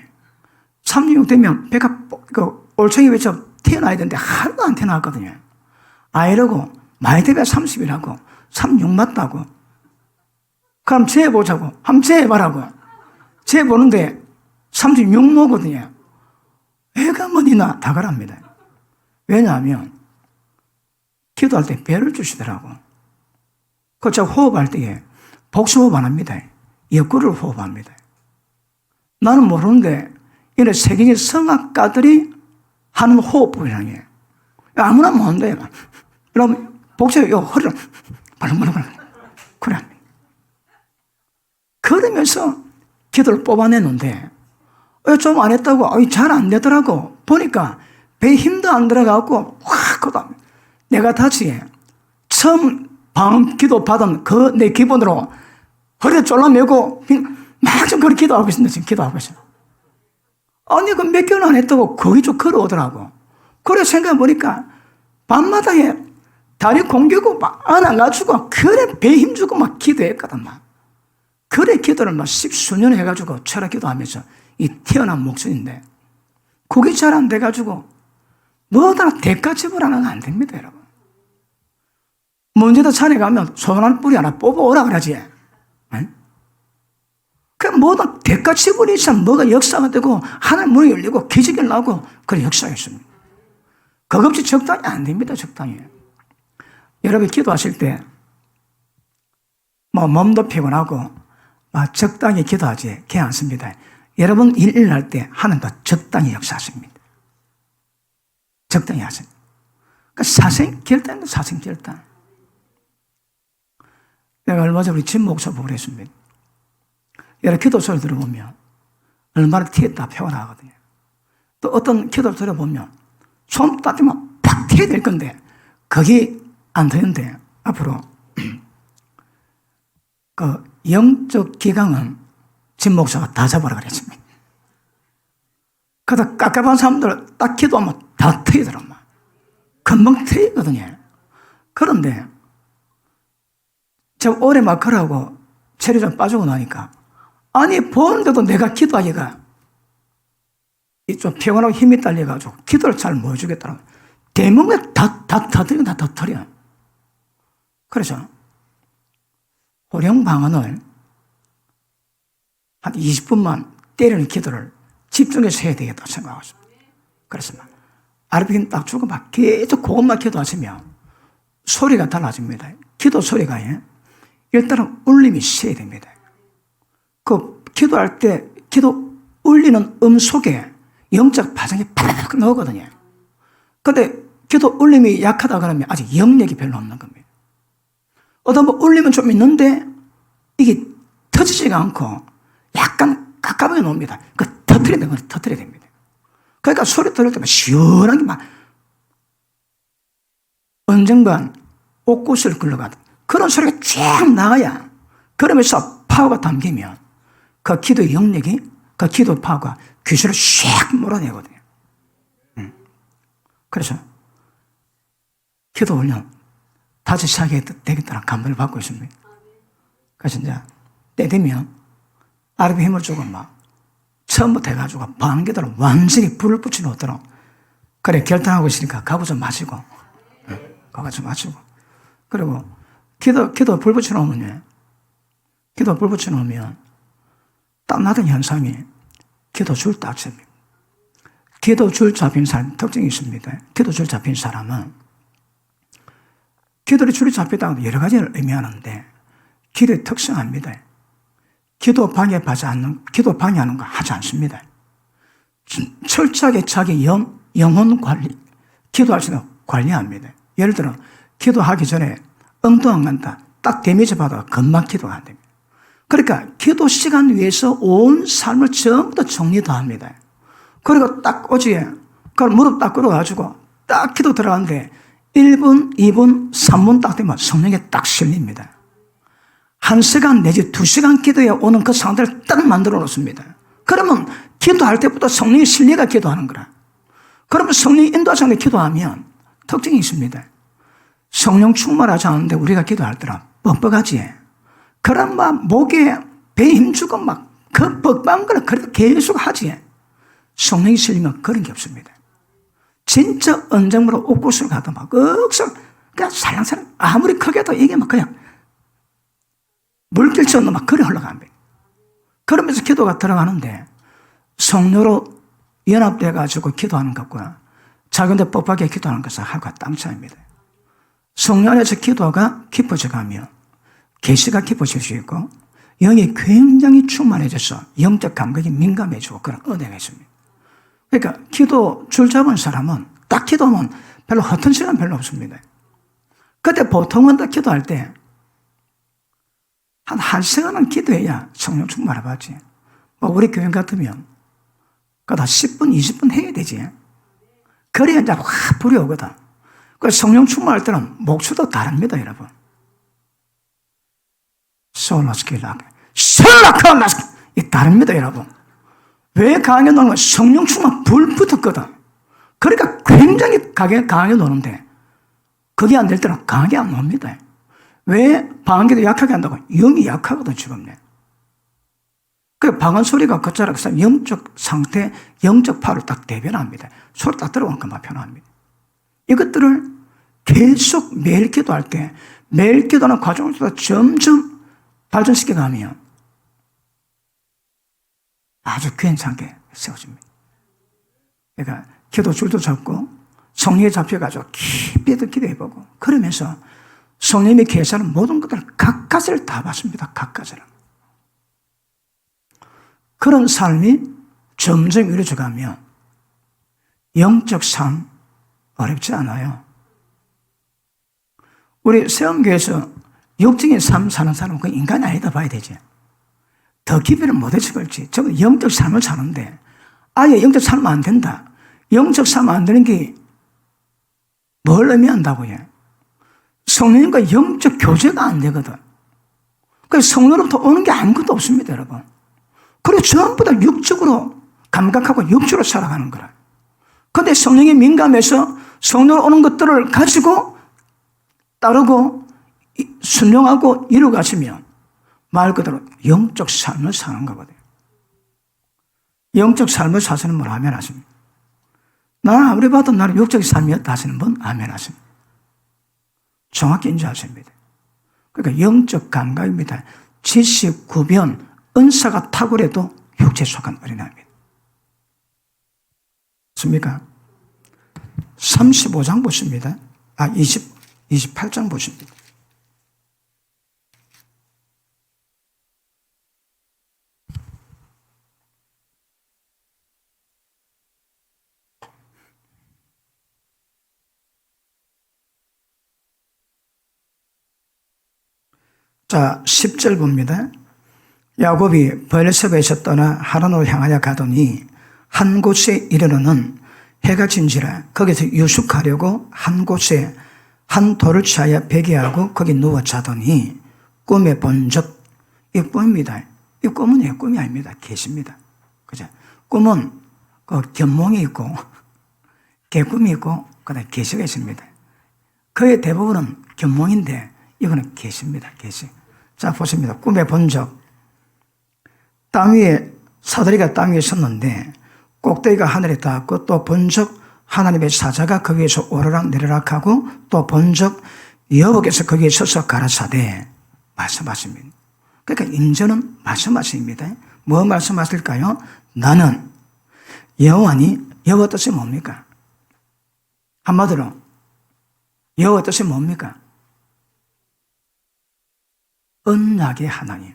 36 되면 배가 올챙이 배처럼 태어나야 되는데 하나도 안 태어났거든요. 아, 이러고 많이 되면 30이라고, 36 맞다고. 그럼 재보자고. 한번 재봐라고. 재보는데 36 노거든요. 애가 뭐니나 다 그럽니다. 왜냐하면 기도할 때 배를 주시더라고. 그 제가 호흡할 때에 복수호흡 안 합니다. 옆구리를 호흡합니다. 나는 모르는데 이런 세계적인 성악가들이 하는 호흡법이라는 게 아무나 못한대. 그럼 복수호흡 허리를 발랑발랑 그래 합니다. 그러면서 기도를 뽑아내는데 좀 안 했다고 잘 안 되더라고. 보니까 배에 힘도 안 들어가고 확 그다음 내가 다시 처음 방언 기도 받은 그 내 기본으로 허리를 졸라매고 막 좀 그렇게 기도하고 있습니다. 지금 기도하고 있어요. 아니 그 몇 개월 안 했다고 거기 좀 걸어오더라고. 그래 생각해보니까 밤마다에 다리 공기고 막 안아가지고 그래 배에 힘주고 막 기도했거든. 막 그래 기도를 막 10수년 해가지고 철학 기도하면서 이 태어난 목소리인데 그게 잘 안 돼가지고 뭐다 대가집으라는 건 안 됩니다, 여러분. 문제도 산에 가면 소나무 뿌리 하나 뽑아오라 그러지. 그 뭐다 대가집으로 있으면 뭐가 역사가 되고 하나님 문이 열리고 기적이 나고 그런 역사가 있습니다. 그거 없이 적당히 안 됩니다, 적당히. 여러분 기도하실 때 뭐 몸도 피곤하고 적당히 기도하지 괜찮습니다. 여러분 일 할 때 하나님도 적당히 역사하십니다. 적당히 하십니다. 사생결단입니다. 사생결단. 내가 얼마 전에 우리 진 목사 보고 그랬습니다. 여러 기도 소리 들어보면 얼마나 튀었다 표현하거든요. 또 어떤 기도 들어보면 손 따지면 팍 튀어야 될 건데 그게 안 되는데 앞으로 그 영적 기강은 진 목사가 다 잡아라 그랬습니다. 그러다 깝깝한 사람들 딱 기도하면 다 트이더란 말. 금방 트이거든요. 그런데 제가 오래 막 걸어하고 체력이 빠지고 나니까 아니 보는데도 내가 기도하기가 좀 피곤하고 힘이 딸려가지고 기도를 잘 못 해주겠더라고요. 대문에 다 터뜨려. 그래서 호령 방언을 한 20분만 때리는 기도를 집중해서 해야 되겠다 생각하고 있습니다. 그래서 막 아르비긴 딱 주고 막 계속 그것만 기도하시면 소리가 달라집니다. 기도 소리가 일단은 울림이 세야 됩니다. 그 기도할 때 기도 울리는 속에 영적 파장이 팍 나오거든요. 근데 기도 울림이 약하다 그러면 아직 영역이 별로 없는 겁니다. 어떤 뭐 울림은 좀 있는데 이게 터지지가 않고 약간 가깝게 나옵니다. 그 터뜨려야 됩니다. 그러니까 소리 들을 때만 시원하게 막 언젠간 옥구슬 끌러가듯 그런 소리가 쫙 나와야 그러면서 파워가 담기면 그 기도의 영역이 그 기도 파워가 귀신을 샥 몰아내거든요. 그래서 기도 훈련 다시 시작해야 되겠다는 감동을 받고 있습니다. 그래서 이제 때 되면 아르비 힘을 주고 막 처음부터 해가지고 방기도를 완전히 불을 붙여놓도록 그래 결단하고 있으니까 가구 좀 마시고 가구 좀 마시고 그리고 기도 불 붙여놓으면 땀나던 현상이 기도 줄 딱 잡힙니다. 기도 줄 잡힌 사람 특징이 있습니다. 기도 줄 잡힌 사람은 기도의 줄이 잡히다고 여러 가지를 의미하는데 기도의 특성합니다. 기도 방해하는 거 하지 않습니다. 철저하게 자기 영혼 관리, 기도할 수 있는 관리합니다. 예를 들어, 기도하기 전에 엉뚱한 간다. 딱 데미지 받아 금방 기도가 안 됩니다. 그러니까 기도 시간 위에서 온 삶을 전부 다 정리 다 합니다. 그리고 딱 어제, 그걸 무릎 딱 꿇어가지고 딱 기도 들어가는데 1분, 2분, 3분 딱 되면 성령에 딱 실립니다. 1시간 내지 2시간 기도에 오는 그 상태를 딱 만들어 놓습니다. 그러면 기도할 때부터 성령의 실리가 기도하는 거라. 그러면 성령이 인도하지 않게 기도하면 특징이 있습니다. 성령 충만하지 않은데 우리가 기도할 때는 뻑뻑하지. 그럼 막 목에 배에 힘주고 막 그 뻑뻑한 거를 그래도 계속 하지. 성령이 실리면 그런 게 없습니다. 진짜 언쟁으로 옥구슬 가도 막 억슬 그냥 살랑살랑 아무리 크게도 이게 막 그냥 물길처럼 막 그래 흘러갑니다. 그러면서 기도가 들어가는데 성령으로 연합돼가지고 기도하는 것과 작은데 뻑뻑하게 기도하는 것은 하루가 땅 차이입니다. 성령 안에서 기도가 깊어져 가면 계시가 깊어질 수 있고 영이 굉장히 충만해져서 영적 감각이 민감해지고 그런 은혜가 있습니다. 그러니까 기도 줄 잡은 사람은 딱 기도하면 별로 허튼 시간 별로 없습니다. 그때 보통은 딱 기도할 때 한 1시간은 기도해야 성령 충만을 받지. 뭐 우리 교회 같으면 그다 10분, 20분 해야 되지. 그래야 이제 확 불이 오거든. 그 성령 충만할 때는 목소리도 다릅니다, 여러분. 이 다릅니다, 여러분. 왜 강하게 노는 거야? 성령 충만 불 붙었거든. 그러니까 굉장히 강하게 노는데 그게 안 될 때는 강하게 안 놉니다. 왜 방언기도 약하게 한다고? 영이 약하거든, 지금. 그 방언 소리가 걷자라 그 영적 상태, 영적 파를 딱 대변합니다. 소리 딱 들어오는 것만 표현합니다. 이것들을 계속 매일 기도할 때, 매일 기도하는 과정을 점점 발전시켜 가면 아주 괜찮게 세워집니다. 그러니까 기도 줄도 잡고 성령에 잡혀가지고 깊이 기도해보고 그러면서 성령님이 계시하는 모든 것들을 각가지를 다 받습니다. 각가지를. 그런 삶이 점점 이루어져 가면 영적 삶 어렵지 않아요. 우리 세움교회에서 육적인 삶 사는 사람은 그 인간이 아니다 봐야 되지. 더 깊이를 못해서 그렇지. 저는 영적 삶을 사는데 아예 영적 삶 안 된다. 영적 삶 안 되는 게 뭘 의미한다고요? 성령님과 영적 교제가 안 되거든. 그래서 성령으로부터 오는 게 아무것도 없습니다, 여러분. 그리고 전부 다 육적으로 감각하고 육적으로 살아가는 거라. 그런데 성령이 민감해서 성령으로 오는 것들을 가지고 따르고 순종하고 이루어가시면 말 그대로 영적 삶을 사는 거거든요. 영적 삶을 사시는 분 아멘 하십니다. 나는 아무리 봐도 나는 육적 삶이었다 하시는 분 아멘 하십니다. 정확히 인지하십니다. 그러니까 영적 감각입니다. 지식, 구변, 은사가 탁월해도 육체에 속한 어린아이입니다. 맞습니까? 35장 보십니다. 28장 보십니다. 자, 10절 봅니다. 야곱이 브엘세바에서 떠나 하란으로 향하여 가더니 한 곳에 이르러는 해가 진지라 거기서 유숙하려고 한 곳에 한 돌을 취하여 베개하고 거기 누워 자더니 꿈에 본적, 이 꿈입니다. 이 꿈은 꿈이 아닙니다. 계십니다. 그죠? 꿈은 그 견몽이 있고 개꿈이 있고 그다음에 계시가 있습니다. 거의 대부분은 견몽인데 이거는 계십니다. 계시. 자, 보십니다. 꿈에 본적. 땅 위에 사다리가 땅 위에 섰는데 꼭대기가 하늘에 닿았고 또 본적 하나님의 사자가 거기에서 오르락 내리락 하고 또 본적 여호와께서 거기에 서서 가라사대 말씀하십니다. 그러니까 인전은 말씀하십니다. 뭐 말씀하실까요? 나는 여호와니, 여호와 뜻이 뭡니까? 한마디로 여호와 뜻이 뭡니까? 언약의 하나님.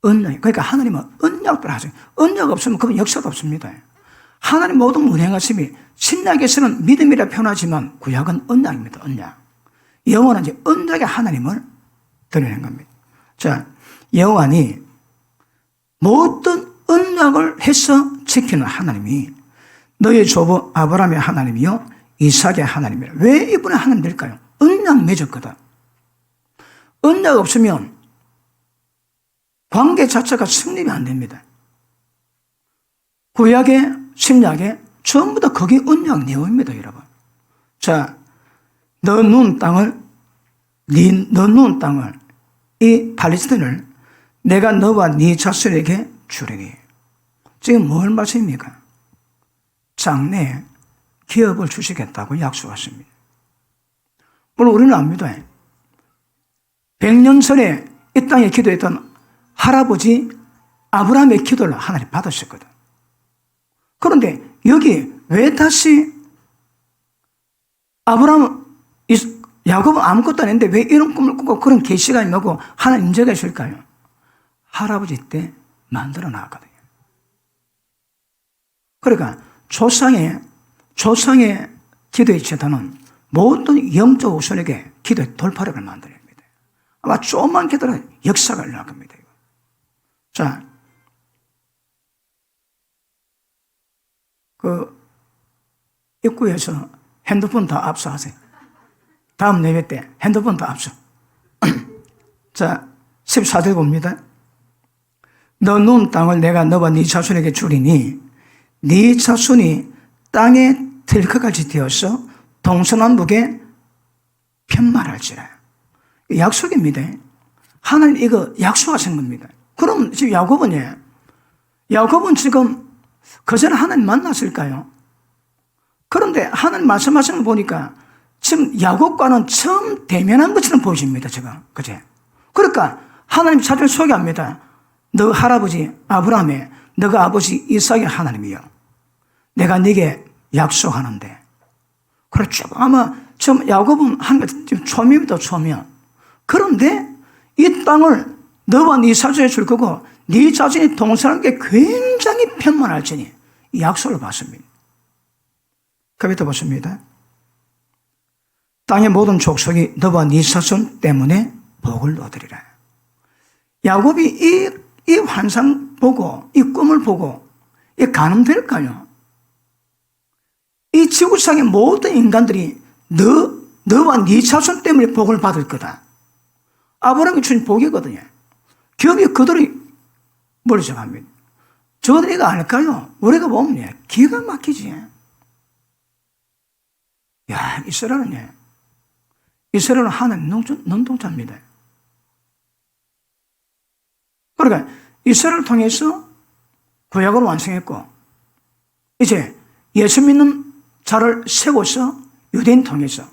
언약. 그러니까 하나님은 언약을 하세요. 언약 없으면 그건 역사도 없습니다. 하나님 모든 운행하심이 신약에서는 믿음이라 표현하지만 구약은 언약입니다. 언약. 여호와는 이제 언약의 하나님을 드러내는 겁니다. 자, 여호와니 모든 언약을 해서 지키는 하나님이 너희 조부 아브라함의 하나님이요 이삭의 하나님이라. 왜 이분의 하나님일까요? 언약 맺었거든. 언약 없으면 관계 자체가 성립이 안 됩니다. 구약에 신약에 전부 다 거기 언약 내용입니다, 여러분. 자, 너 누운 땅을 이 팔레스틴을 내가 너와 네 자손에게 주리니. 지금 뭘 말씀입니까? 장래에 기업을 주시겠다고 약속하십니다. 물론 우리는 압니다. 100년 전에 이 땅에 기도했던 할아버지 아브라함의 기도를 하나님 받으셨거든. 그런데 여기 왜 다시 야곱은 아무것도 안 했는데 왜 이런 꿈을 꾸고 그런 계시가 임하고 하나님 임재가 있을까요? 할아버지 때 만들어 놨거든요. 그러니까 조상의 기도의 제단은 모든 영적 우선에게 기도의 돌파력을 만들어야 합니다. 아마 조금만 기도는 역사가 일어날 겁니다. 자, 입구에서 핸드폰 다 압수하세요. 다음 예배 때 핸드폰 다 압수. 자, 14절 봅니다. 너 누운 땅을 내가 너와 네 자손에게 주리니 네 자손이 땅에 들것같이 되어서 동서남북에 편말할지라. 약속입니다. 하나님 이거 약속하신 겁니다. 그럼 지금 야곱은 지금 그전에 하나님 만났을까요? 그런데 하나님 말씀하시는 거 보니까 지금 야곱과는 처음 대면한 것처럼 보여집니다, 제가. 그제? 그러니까 하나님 자신을 소개합니다. 너 할아버지 아브라함의, 너가 아버지 이삭의 하나님이요. 내가 네게 약속하는데. 그렇죠. 아마 지금 야곱은 지금 초면입니다, 초면. 그런데 이 땅을 너와 네 자손에 줄 거고 네 자손이 동서남북에 굉장히 편만할지니 이 약속을 받습니다. 그 밑에 보십니다. 땅의 모든 족속이 너와 네 자손 때문에 복을 얻으리라. 야곱이 이 환상 보고, 이 꿈을 보고, 이 가늠될까요? 이 지구상의 모든 인간들이 너와 네 자손 때문에 복을 받을 거다. 아브라함이 주신 복이거든요. 기업이 그들이 머리 정합니다. 저들이 이거 알까요? 우리가 보면 기가 막히지. 야, 이스라엘은 하나님 눈동자입니다. 그러니까 이스라엘을 통해서 구약을 완성했고, 이제 예수 믿는 자를 세워서 유대인 통해서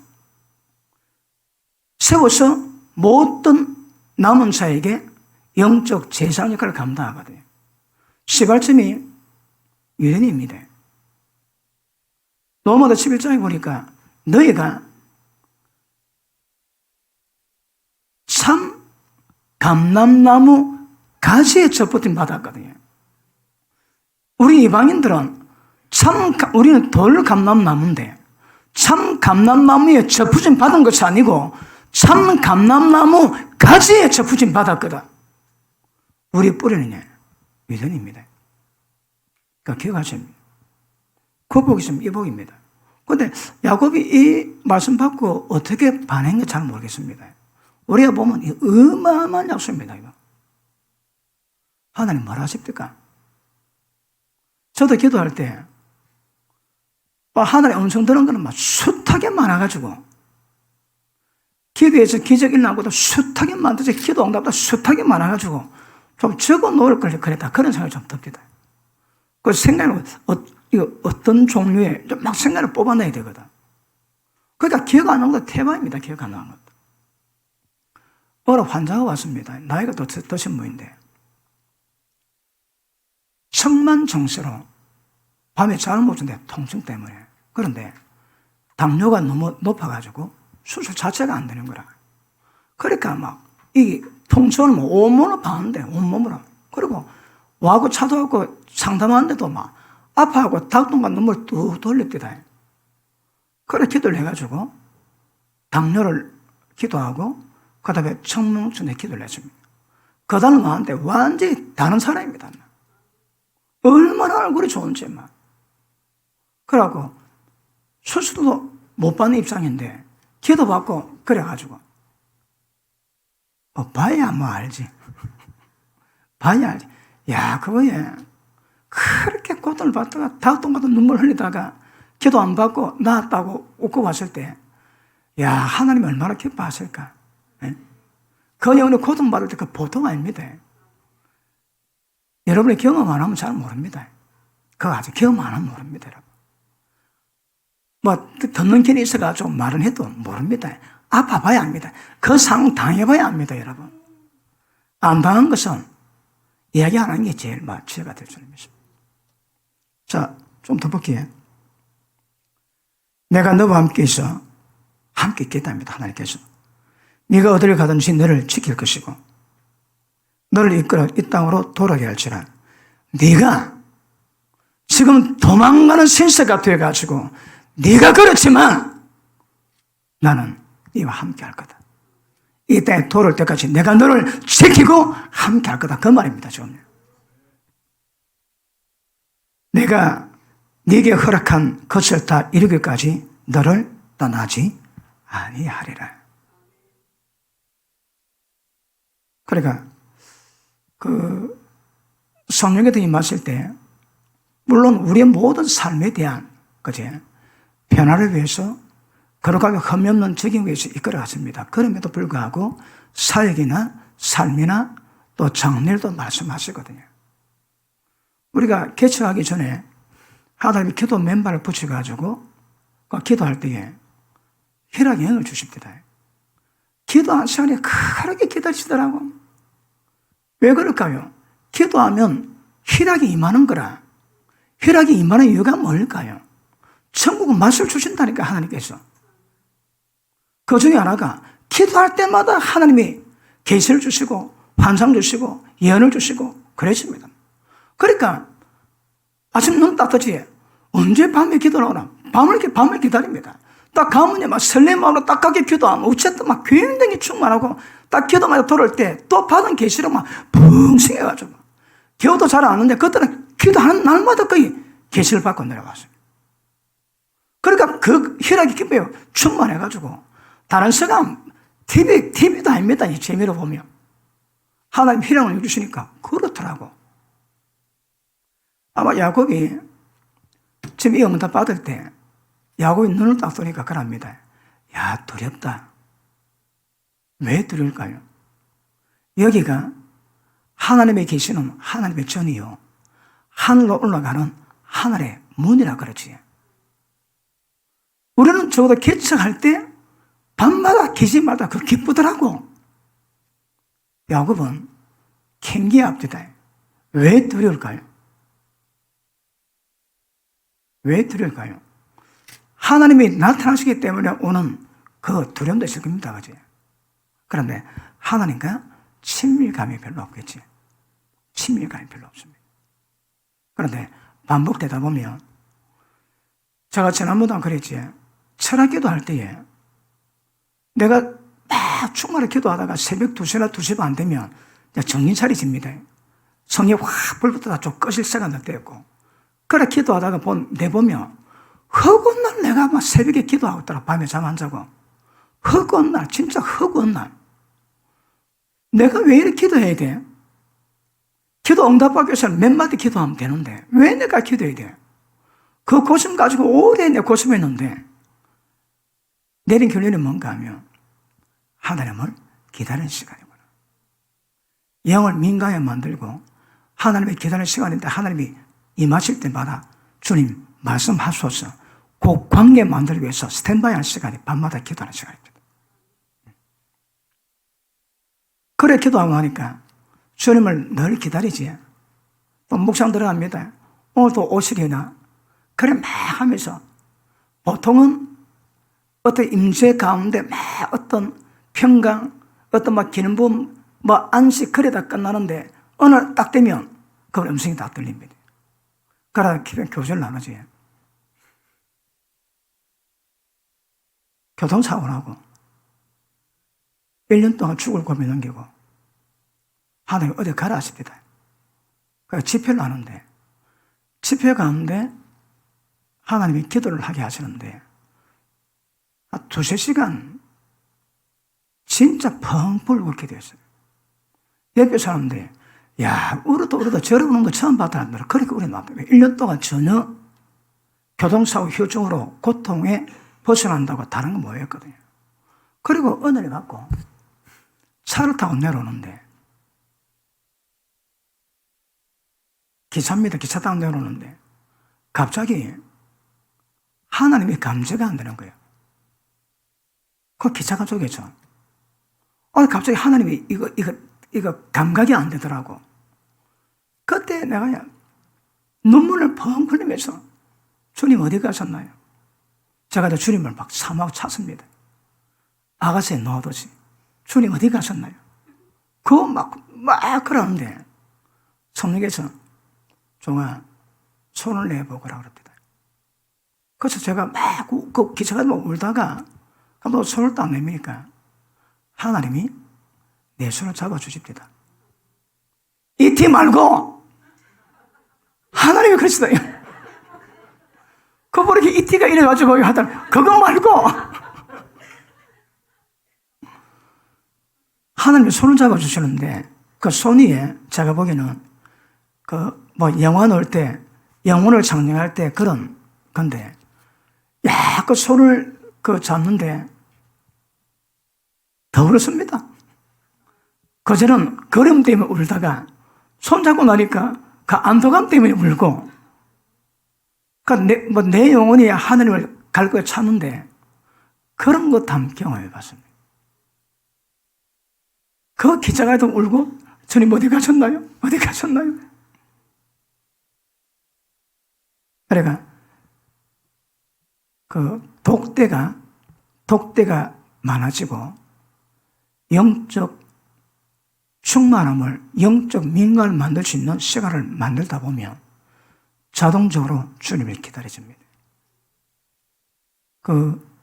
세워서 모든 남은 자에게 영적 제사장 역할을 감당하거든요. 시발점이 유대인입니다. 로마서 11장에 보니까 너희가 참 감람나무 가지에 접붙임 받았거든요. 우리 이방인들은 우리는 돌 감람나무인데 참 감람나무에 접붙임 받은 것이 아니고 참 감람나무 가지에 접붙임 받았거든. 우리 뿌리는 유대인입니다. 그러니까 기억하십시오. 그 복이 있으면 이 복입니다. 그런데 야곱이 이 말씀 받고 어떻게 반응인지 잘 모르겠습니다. 우리가 보면 이 어마어마한 약속입니다. 이거. 하나님 뭐라 하십니까? 저도 기도할 때 하나님의 음성 들은 거는 막 숱하게 많아가지고 기도에서 기적 일어나고도 숱하게 많듯이 기도 응답도 숱하게 많아가지고 좀 적어 놓을 걸 그랬다. 그런 생각이 좀 듭니다. 그 생각을 어떤 종류의 막 생각을 뽑아내야 되거든. 그러니까 기억 안 나는 것도 대박입니다. 기억 안 나는 것도. 어느 환자가 왔습니다. 나이가 더 드신 분인데 천만정세로 밤에 잠을 못 자는데 통증 때문에. 그런데 당뇨가 너무 높아가지고 수술 자체가 안 되는 거라. 그러니까 막 이 통증을 뭐 온몸으로 파는데 온몸으로. 그리고 와고 차도 없고 상담하는데도 막 아파하고 닭똥과 눈물 뚝 돌립니다. 그래 기도를 해가지고 당뇨를 기도하고 그 다음에 청명춘에 기도를 했습니다. 그 다음 나한테 완전히 다른 사람입니다. 얼마나 얼굴이 좋은지 막. 그래갖고 수술도 못 받는 입장인데 기도받고 그래가지고 봐야 뭐 알지. 봐야 알지. 야, 그거에 그렇게 고통을 받다가 닭똥 같은 눈물 흘리다가 기도 안 받고 나았다고 웃고 왔을 때, 야, 하나님이 얼마나 기뻐하실까. 예? 그 영혼이 고통받을 때 그 보통 아닙니다. 여러분이 경험 안 하면 잘 모릅니다. 그거 아직 경험 안 하면 모릅니다, 여러분. 뭐, 듣는 길이 있어가지고 말은 해도 모릅니다. 아파봐야 합니다. 그 상황 당해봐야 합니다, 여러분. 안 당한 것은 이야기 안 하는 게 제일 지혜가 될 줄 믿습니다. 자, 좀 더 볼게요. 내가 너와 함께 있어 함께 있겠답니다, 하나님께서. 네가 어디를 가든지 너를 지킬 것이고 너를 이끌어 이 땅으로 돌아가게 할지라. 네가 지금 도망가는 신세가 되어가지고 네가 그렇지만 나는 네와 함께 할 거다. 이 땅에 돌아올 때까지 내가 너를 지키고 함께 할 거다. 그 말입니다, 지금. 내가 네게 허락한 것을 다 이루기까지 너를 떠나지 아니하리라. 그러니까 성령에 대해 임하실 때 물론 우리의 모든 삶에 대한 변화를 위해서 거룩하게 흠이 없는 적용 위해서 이끌어갔습니다. 그럼에도 불구하고 사역이나 삶이나 또 정리도 말씀하시거든요. 우리가 개척하기 전에 하나님이 기도 맨발을 붙여가지고 기도할 때에 희락의 영을 주십니다. 기도한 시간에 그렇게 기다리시더라고. 왜 그럴까요? 기도하면 희락이 임하는 거라. 희락이 임하는 이유가 뭘까요? 천국은 맛을 주신다니까, 하나님께서. 그 중에 하나가 기도할 때마다 하나님이 계시를 주시고 환상 주시고 예언을 주시고 그러십니다. 그러니까 아침 눈 따뜻이 언제 밤에 기도를 하나 밤을 기다립니다. 딱 가면 막 설렘하고 딱 가게 기도하면 어쨌든 막 굉장히 충만하고 딱 기도마다 돌아올 때 또 받은 계시로 막 붕승해가지고 기도도 잘 안 하는데 그때는 기도하는 날마다 거의 계시를 받고 내려갔어요. 그러니까 그 희락이 기뻐요. 충만해가지고 다른 사람 TV도 아닙니다. 이 재미로 보면 하나님 희락을 주시니까 그렇더라고. 아마 야곱이 지금 이 응답 받을 때 야곱이 눈을 딱 뜨니까 그럽니다. 야, 두렵다. 왜 두려울까요? 여기가 하나님의 계시는 하나님의 전이요, 하늘로 올라가는 하늘의 문이라 그러지. 우리는 적어도 개척할 때 밤마다 계시마다 그 기쁘더라고. 야곱은 캥기에 앞뒤다. 왜 두려울까요? 왜 두려울까요? 하나님이 나타나시기 때문에 오는 그 두려움도 있을 겁니다. 그지? 그런데 하나님과 친밀감이 별로 없겠지. 친밀감이 별로 없습니다. 그런데 반복되다 보면, 제가 지난번도 그랬지. 철학기도 할 때에 내가 막 충만히 기도하다가 새벽 2시나 2시 반 되면 정신 차리집니다. 성이 확 불붙어다 좀 꺼질 시간이 때였고, 그래 기도하다가 내보면 허구한 날 내가 막 새벽에 기도하고 있더라. 밤에 잠 안 자고. 허구한 날, 진짜 허구한 날. 내가 왜 이렇게 기도해야 돼? 기도 응답받기 위해서는 몇 마디 기도하면 되는데 왜 내가 기도해야 돼? 그 고심 가지고 오래 내 고심했는데 내린 결론이 뭔가 하면 하나님을 기다리는 시간이구나. 영을 민감하게 만들고 하나님의 기다리는 시간인데 하나님이 임하실 때마다 주님 말씀하소서, 그 관계 만들기 위해서 스탠바이 할 시간이 밤마다 기도하는 시간입니다. 그래 기도하고 하니까 주님을 늘 기다리지. 또 묵상 들어갑니다. 오늘도 오시려나? 그래 막 하면서 보통은 어떤 임재 가운데 막 어떤 평강, 어떤 막 기념품, 뭐 안식 그러다 끝나는데 어느 날 딱 되면 그 음성이 다 들립니다. 그러다 교제를 나누지. 교통사고를 하고 1년 동안 죽을 고민 넘기고 하나님 어디 가라 하십니다. 그래서 집회를 하는데 집회 가운데 하나님이 기도를 하게 하시는데 한 2-3시간 진짜 펑펑 울게 되었어요. 옆에 사람들이 야, 울어도 저러 우는 거 처음 봤다. 그렇게 우리 막 1년 동안 전혀 교통사고 후유증으로 고통에 벗어난다고 다른 건 뭐였거든요. 그리고 은혜를 받고 차를 타고 내려오는데 기차입니다. 기차 타고 내려오는데 갑자기 하나님이 감지가 안 되는 거예요. 그 기차가 쪽이죠. 갑자기 하나님이 이거 감각이 안 되더라고. 그때 내가 눈물을 펑 흘리면서 주님 어디 가셨나요? 제가 주님을 막 사모하고 찾습니다. 아가씨에 넣어두지. 주님 어디 가셨나요? 그거 막 그러는데 성령께서 종아 손을 내보거라 그럽니다. 그래서 제가 막 그 기차가 울다가 한번 손을 딱 내미니까 하나님이 내 손을 잡아주십니다. 이티 말고 하나님이 그러시더요. 그거 이렇게 이티가 이래가지고 하더니 그거 말고 하나님이 손을 잡아주시는데 그 손 위에 제가 보기에는 영화 넣을 때 영혼을 창령할 때 그런 건데 그 손을 잡는데 더 울었습니다. 그전에는 그림 때문에 울다가 손 잡고 나니까 그 안도감 때문에 울고 내 영혼이 하나님을 갈 거에 찾는데 그런 것 다 경험해 봤습니다. 그 기차가도 울고 주님 어디 가셨나요? 어디 가셨나요? 그러니까 독대가 많아지고 영적 충만함을, 영적 민감을 만들 수 있는 시간을 만들다 보면 자동적으로 주님을 기다려집니다.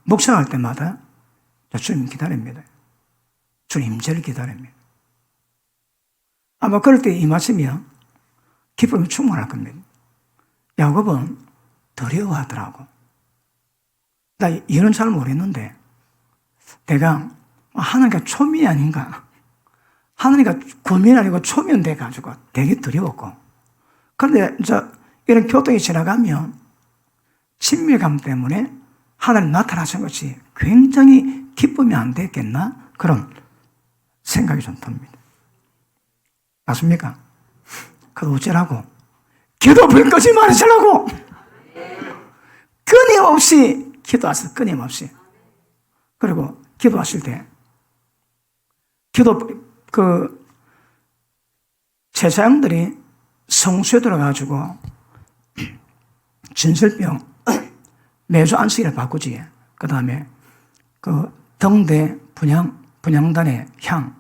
묵상할 때마다 주님 기다립니다. 주님 임재를 기다립니다. 아마 그럴 때 임하시면 기쁨이 충만할 겁니다. 야곱은 두려워하더라고. 나 이런 잘 모르겠는데 내가 하나님과 초면이 아닌가, 하나님과 구면이 아니고 초면 돼가지고 되게 두려웠고, 그런데 이런 교통이 지나가면 친밀감 때문에 하나님 나타나신 것이 굉장히 기쁨이 안 됐겠나, 그런 생각이 좀 듭니다. 맞습니까? 그래도 어쩌라고? 기도 불 끄지 말으시라고! 끊임없이 기도하세요. 끊임없이. 그리고 기도하실 때 제사장들이 성수에 들어가지고 진설병 매주 안식일을 바꾸지. 그 다음에 등대 분향단의 향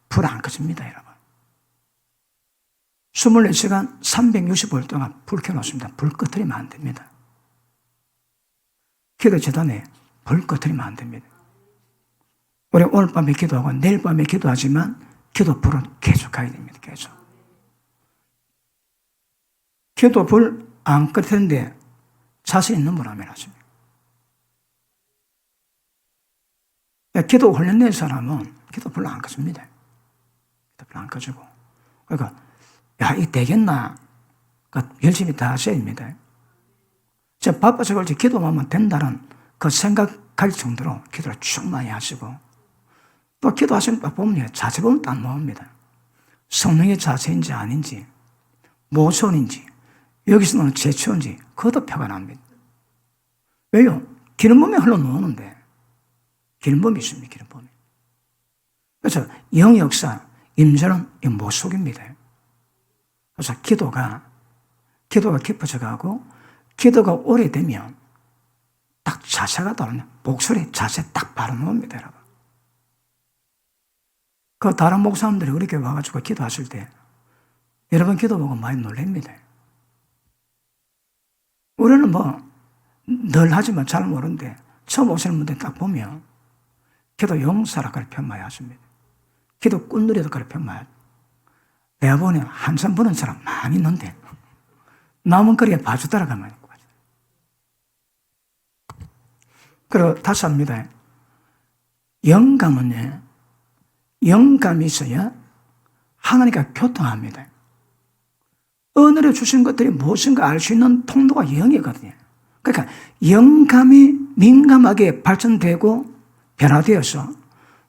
불 안 꺼집니다, 여러분. 24시간 365일 동안 불 켜놓습니다. 불 꺼뜨리면 안 됩니다. 기도 재단에 불 꺼뜨리면 안 됩니다. 우리 오늘 밤에 기도하고 내일 밤에 기도하지만 기도 불은 계속 가야 됩니다. 계속. 기도 불 안 끌 텐데 자신 있는 분 하면 하십니다. 기도 훈련된 사람은 기도 불 안 꺼집니다. 기도 불 안 꺼지고. 그러니까 야, 이거 되겠나? 그러니까 열심히 다 하셔야 됩니다. 제가 바빠서 그렇지 기도만 하면 된다는 그 생각할 정도로 기도를 충만히 하시고, 또 기도하시는 거 보면 자세 보면 딱 나옵니다. 성령의 자세인지 아닌지, 모선인지, 여기서는 제초인지, 그것도 표가 납니다. 왜요? 기름범이 흘러나오는데, 기름범이 있습니다, 기름범이. 그래서 영의 역사, 임재는 못 속입니다. 그래서 기도가 깊어져 가고, 기도가 오래되면 딱 자세가 나오는, 목소리 자세 딱 바로 나옵니다, 여러분. 그 다른 목사님들이 우리 교회 와가지고 기도하실 때 여러분 기도 보고 많이 놀랍니다. 우리는 늘 하지만 잘 모르는데 처음 오시는 분들 딱 보면 기도 용사라 가르쳐 많이 하십니다. 기도 꾼들이도 가르쳐 많이. 내가 보니 한참 보는 사람 많이 있는데 남은 거리에 봐주다가 가만히 있고. 그리고 다시 합니다. 영감이 있어야 하나님과 교통합니다. 은혜를 주신 것들이 무엇인가 알 수 있는 통로가 영이거든요. 그러니까 영감이 민감하게 발전되고 변화되어서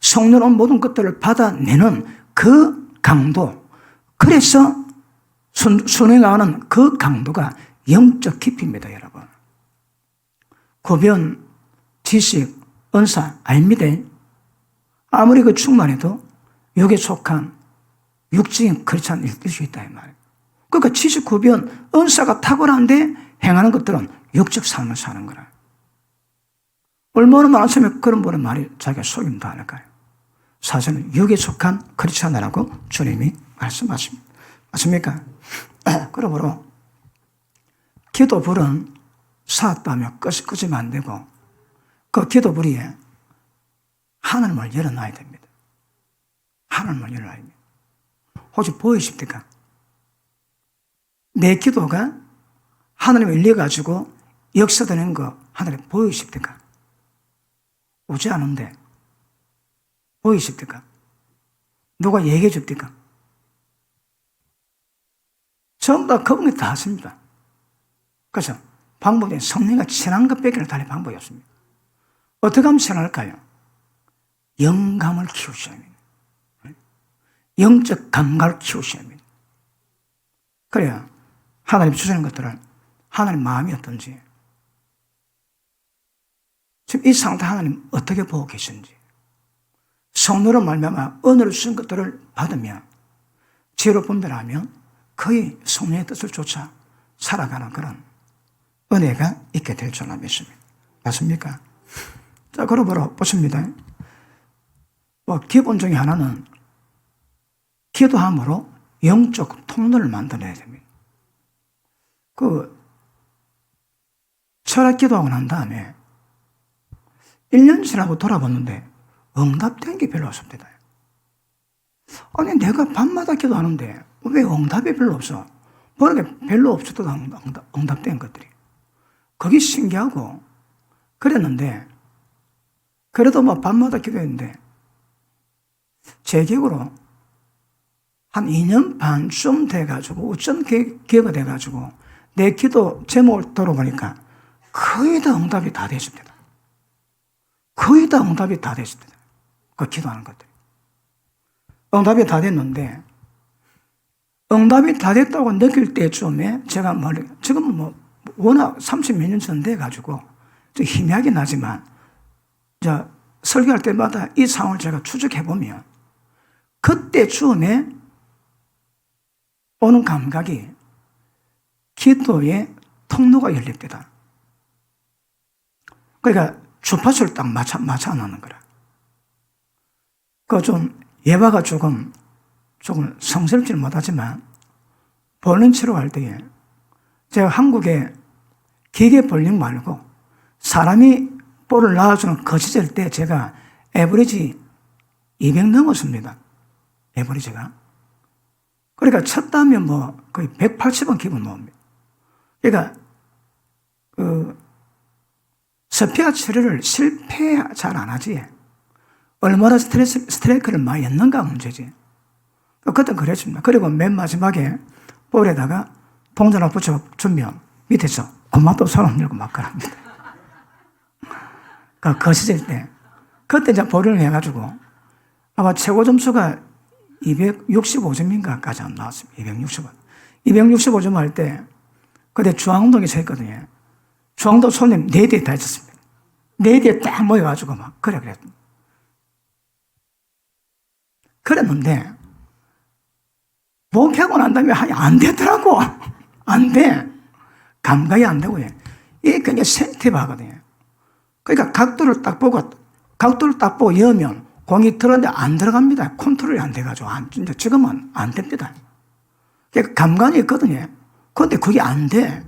성령 온 모든 것들을 받아내는 그 강도, 그래서 순행하는 그 강도가 영적 깊이입니다, 여러분. 구변, 지식, 은사 아닙니다. 아무리 충만해도 육에 속한 육적인 크리스찬 일들 수 있다, 이 말이에요. 그러니까 지식, 구변, 은사가 탁월한데 행하는 것들은 육적 삶을 사는 거라. 얼마나 많았으면 그런 분의 말이 자기가 속임도 않을까요? 사실은 육에 속한 크리스찬이라고 주님이 말씀하십니다. 맞습니까? 그러므로 기도불은 샀다며 끄지면 안 되고, 그 기도불 위에 하늘문을 열어놔야 됩니다. 하늘문을 열어놔야 됩니다. 혹시 보이십니까? 내 기도가 하나님을 열려가지고 역사되는 거 하늘에 보이십니까? 오지 않은데 보이십니까? 누가 얘기해 줍니까? 전부 다 그분이 다 하십니다. 그래서 방법은 성령과 친한 것밖에 다른 방법이 없습니다. 어떻게 하면 친할까요? 영감을 키우셔야 합니다. 영적 감각을 키우셔야 합니다. 그래야 하나님 주시는 것들을 하나님 마음이 어떤지, 지금 이 상태 하나님 어떻게 보고 계신지, 성령으로 말미암아 은혜를 주신 것들을 받으면 지혜로 분별하면 거의 성령의 뜻을 쫓아 살아가는 그런 은혜가 있게 될 줄로 믿습니다. 맞습니까? 자, 그러므로 보십니다. 기본 중에 하나는 기도함으로 영적 통로를 만들어야 됩니다. 철학 기도하고 난 다음에 1년 지나고 돌아봤는데 응답된 게 별로 없습니다. 아니 내가 밤마다 기도하는데 왜 응답이 별로 없어? 보니까 별로 없어도 응답된 것들이. 그게 신기하고 그랬는데 그래도 뭐 밤마다 기도했는데 제 기억으로 한 2년 반쯤 돼가지고 우천 기회가 돼가지고 내 기도 제목을 들어보니까 거의 다 응답이 다 됐습니다. 거의 다 응답이 다 됐습니다. 그 기도하는 것들이. 응답이 다 됐는데 응답이 다 됐다고 느낄 때쯤에 제가 지금은 뭐 워낙 30몇 년 전 돼가지고 좀 희미하게 나지만 설교할 때마다 이 상황을 제가 추적해보면 그때쯤에 오는 감각이 기도의 통로가 열립니다. 그러니까 주파수를 딱 맞춰놓는 거라. 좀 예화가 조금 성스럽지는 못하지만 볼링 치러 갈 때에 제가 한국에 기계 볼링 말고 사람이 볼을 놔주는 거치질 때 제가 에버리지 200 넘었습니다. 에버리지가. 그러니까 쳤다면 뭐 거의 180은 기본 나옵니다. 그러니까 스페어 처리를 실패 잘 안 하지. 얼마나 스트라이크를 많이 했는가 문제지. 그때는 그랬습니다. 그리고 맨 마지막에 볼에다가 동전을 붙여주면 밑에서 고맙다고 손 흔들고 막 그럽니다. 거시질 때. 그때 이제 볼을 해가지고 아마 최고 점수가 265점인가까지 안 나왔습니다. 265. 265점 할 때 그때 중앙동에 서 있거든요. 중앙동 손님 4대에 다 있었습니다. 4대에 딱 모여가지고 막 그랬습니다. 그랬는데 목하고 난 다음에 안 되더라고. 안 돼. 감각이 안 되고요. 이게 굉장히 센티브하거든요. 그러니까 각도를 딱 보고 여면 공이 들어갔는데 안 들어갑니다. 컨트롤이 안 돼가지고. 지금은 안 됩니다. 그러니까 감각이 있거든요. 그런데 그게 안 돼.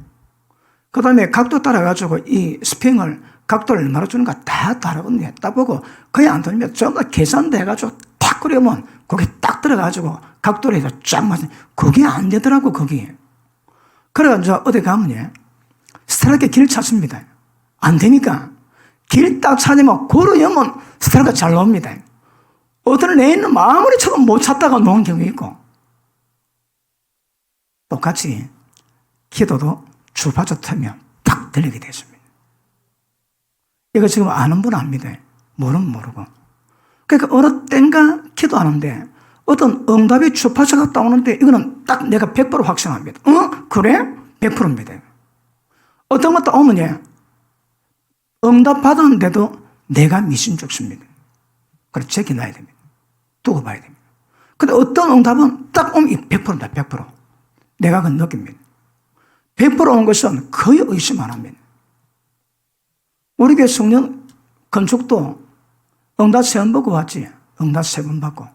그 다음에 각도 따라가지고 이 스핑을 각도를 얼마나 주는가 다 다르거든요. 딱 보고 그게 안 되면 전부 다 계산돼가지고 탁 그러면 거기 딱 들어가지고 각도를 해서 쫙 맞으면 그게 안 되더라고, 거기. 그래가지고 어디 가면 스트라이크 길 찾습니다. 안 되니까. 길 딱 찾으면 고로 여면 스트라이크가 잘 나옵니다. 어떤 레인은 아무리 쳐도 못 찾다가 놓은 경우 있고. 똑같이 기도도 주파수 틀면 딱 들리게 됐습니다. 이거 지금 아는 분은 압니다. 모르면 모르고. 그러니까 어느 땐가 기도하는데 어떤 응답이 주파수가 따오는데 이거는 딱 내가 100% 확신합니다. 그래? 100%입니다. 어떤 것도 오면 응답 받았는데도 내가 미신적습니다. 그래서 제껴놔야 됩니다. 두고 봐야 됩니다. 근데 어떤 응답은 딱 오면 100%입니다. 100%. 내가 그 느낍니다. 100%온 것은 거의 의심 안 합니다. 우리 교회 성령 건축도 응답 3번 보고 왔지. 응답 3번 받고.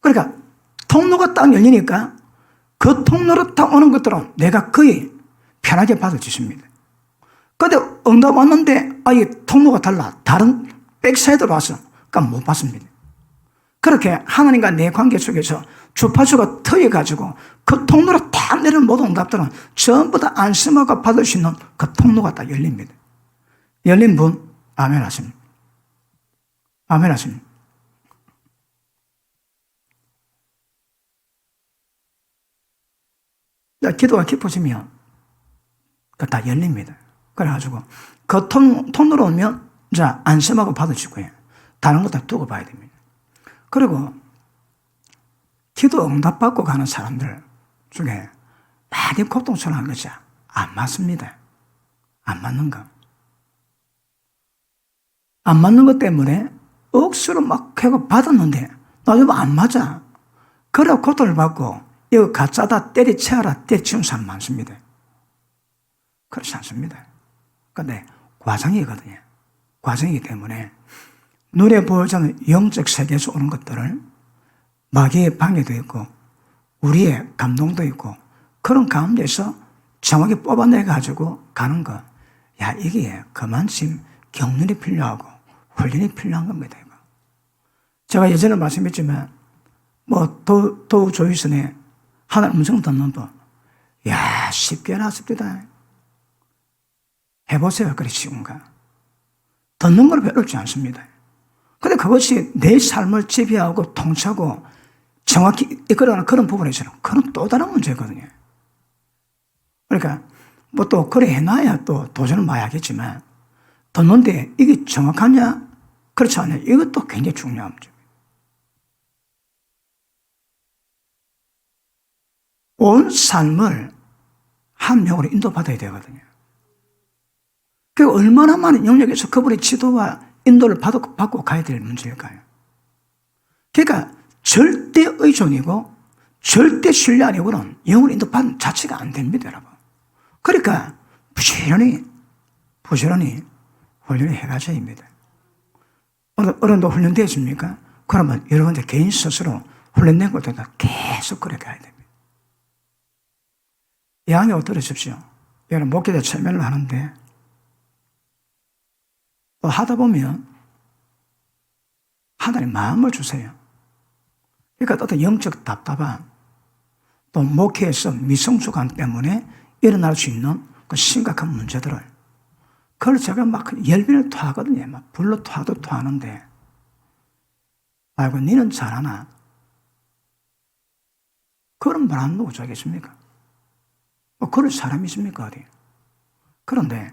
그러니까 통로가 딱 열리니까 그 통로로 딱 오는 것들은 내가 거의 편하게 받아주십니다. 근데 응답 왔는데 이 통로가 달라. 다른 백사이드로 와서 그러니까 못 받습니다. 그렇게 하나님과 내 관계 속에서 주파수가 터여가지고 그 통로로 딱 내리는 모든 응답들은 전부 다 안심하고 받을 수 있는 그 통로가 딱 열립니다. 열린 분 아멘 하십니다. 아멘 하십니다. 기도가 깊어지면 다 열립니다. 그래가지고 그 통로로 오면 안심하고 받으시고요. 다른 거 다 두고 봐야 됩니다. 그리고 기도 응답받고 가는 사람들 중에 많이 고통스러운 것이 안 맞습니다. 안 맞는 거. 안 맞는 것 때문에 억수로 막 해고 받았는데 나중에 안 맞아. 그래 고통을 받고 이거 가짜다 때리쳐라 때리치는 사람 많습니다. 그렇지 않습니다. 그런데 과정이거든요. 과정이기 때문에 눈에 보이지 않는 영적 세계에서 오는 것들을 마귀의 방해도 있고 우리의 감동도 있고 그런 가운데서 정확히 뽑아내가지고 가는 거. 이게 그만큼 경륜이 필요하고 훈련이 필요한 겁니다. 이거. 제가 예전에 말씀했지만 도우 조이슨의 하나님 음성 듣는 법, 야, 쉽게 나습니다. 해보세요. 그래 쉬운가? 듣는 걸 어렵지 않습니다. 근데 그것이 내 삶을 지배하고 통치하고 정확히 이끌어가는 그런 부분에서는 그건 또 다른 문제거든요. 그러니까 또 그래 해놔야 또 도전을 많이 하겠지만 듣는데 이게 정확하냐 그렇지 않냐 이것도 굉장히 중요한 문제입니다. 온 삶을 한 명으로 인도받아야 되거든요. 그 얼마나 많은 영역에서 그분의 지도와 인도를 받고 가야 될 문제일까요? 그러니까 절대 의존이고 절대 신뢰 아니고는 영으로 인도받는 자체가 안 됩니다, 여러분. 그러니까 부지런히 훈련을 해가셔야입니다. 어른도 훈련되었습니까? 그러면 여러분들 개인 스스로 훈련된 것도 계속 그래가야 됩니다. 양해 들으십시오. 여러분 목회자 체면을 하는데 또 하다 보면 하나님 마음을 주세요. 그러니까 어떤 영적 답답함, 또 목회에서 미성숙함 때문에 일어날 수 있는 그 심각한 문제들을 그걸 제가 막 열변을 토하거든요. 막 불로 토하도 토하는데 아이고 니는 잘하나? 그런 말 안 누구 자겠습니까? 그럴 사람이십니까 어디? 그런데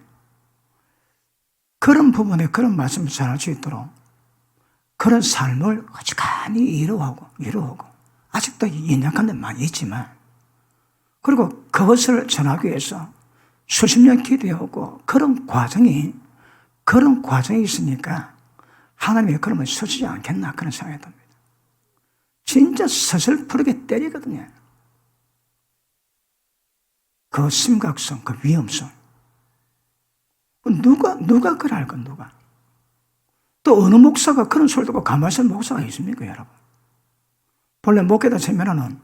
그런 부분에 그런 말씀을 전할 수 있도록 그런 삶을 어지간히 이루어오고 아직도 연약한 데 많이 있지만 그리고 그것을 전하기 위해서 수십 년 기도해오고 그런 과정이 있으니까 하나님의 그러면 서지지 않겠나 그런 생각이 듭니다. 진짜 서슬프르게 때리거든요. 그 심각성, 그 위험성. 누가 그걸 알건 누가? 또 어느 목사가 그런 소리 듣고 가만히 있는 목사가 있습니까, 여러분? 본래 목회자 체면에는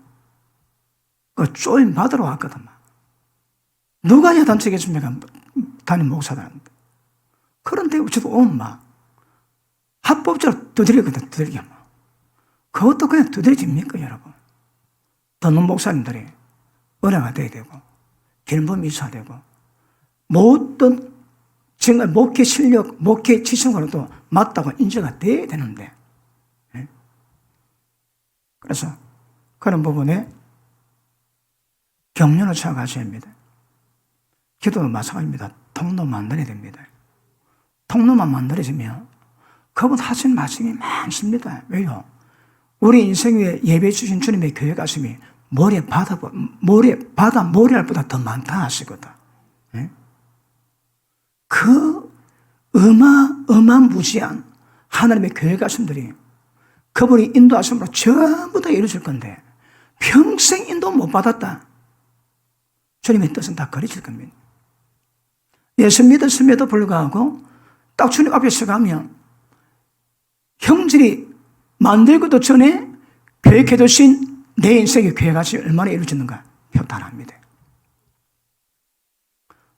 그 쪼임 받으러 왔거든. 누가 야단치겠습니까? 담임 목사들한테. 그런데 저도 오면 합법적으로 두드리거든, 두드리게. 그것도 그냥 두드려집니까, 여러분? 듣는 목사님들이 은혜가 돼야 되고, 길범이 있어야 되고, 모든 정말 목회 실력, 목회 지성으로도 맞다고 인정이 돼야 되는데, 그래서 그런 부분에 경륜을 찾아가셔야 합니다. 기도도 마찬가지입니다. 통로 만들어야 됩니다. 통로만 만들어지면 그분 하신 말씀이 많습니다. 왜요? 우리 인생 위에 예배 주신 주님의 교회 가슴이 모래알보다 더 많다 하시거든. 그 어마무지한 하나님의 교회 가슴들이 그분이 인도하심으로 전부 다 이루어질 건데 평생 인도 못 받았다. 주님의 뜻은 다 거리질 겁니다. 예수 믿었음에도 불구하고 딱 주님 앞에 서가면 형질이 만들고도 전에 계획해 두신 내 인생의 계획이 얼마나 이루어지는가 표단합니다.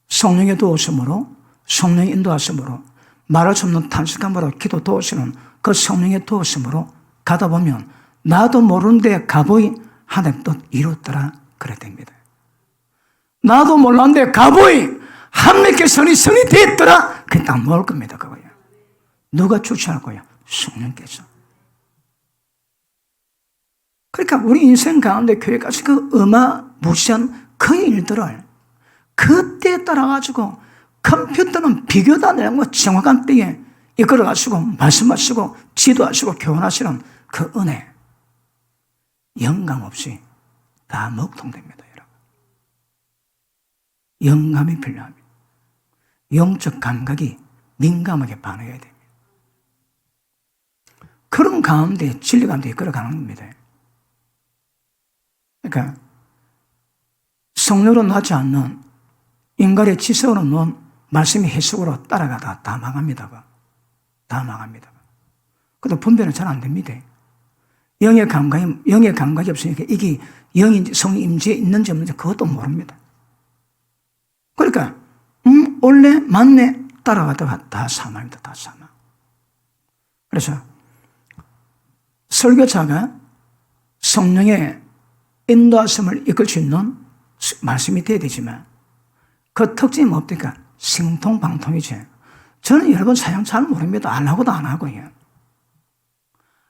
성령의 도우심으로, 성령의 인도하심으로, 말할 수 없는 탄식함으로 기도 도우시는 그 성령의 도우심으로 가다 보면 나도 모르는데 가보이 하나님 뜻 이뤘더라 그래 됩니다. 나도 몰랐는데 가보이 하나님께 성이 됐더라 그게 딱 먹을 겁니다. 그거야. 누가 주체할 거야? 성령께서. 그러니까 우리 인생 가운데 교회까지 그 어마무시한 그 일들을 그때에 따라가지고 컴퓨터는 비교도 안 되는 거 정확한 때에 이끌어가시고 말씀하시고 지도하시고 교훈하시는 그 은혜 영감 없이 다 먹통됩니다. 여러분. 영감이 필요합니다. 영적 감각이 민감하게 반응해야 됩니다. 그런 가운데 진리 가운데 이끌어가는 겁니다. 그러니까 성령으로 나지 않는 인간의 지성으로 놓은 말씀의 해석으로 따라가다 다 망합니다. 다 망합니다. 그것도 분별은 잘 안 됩니다. 영의 감각이 없으니까 이게 영인지 성임지에 있는지 없는지 그것도 모릅니다. 그러니까 원래 맞네 따라가다가 다 사망입니다. 다 사망. 그래서 설교자가 성령의 인도하심을 이끌 수 있는 말씀이 되어야 되지만 그 특징이 뭡니까? 신통방통이지. 저는 여러분 사용 잘 모릅니다. 안 하고도 안 하고요.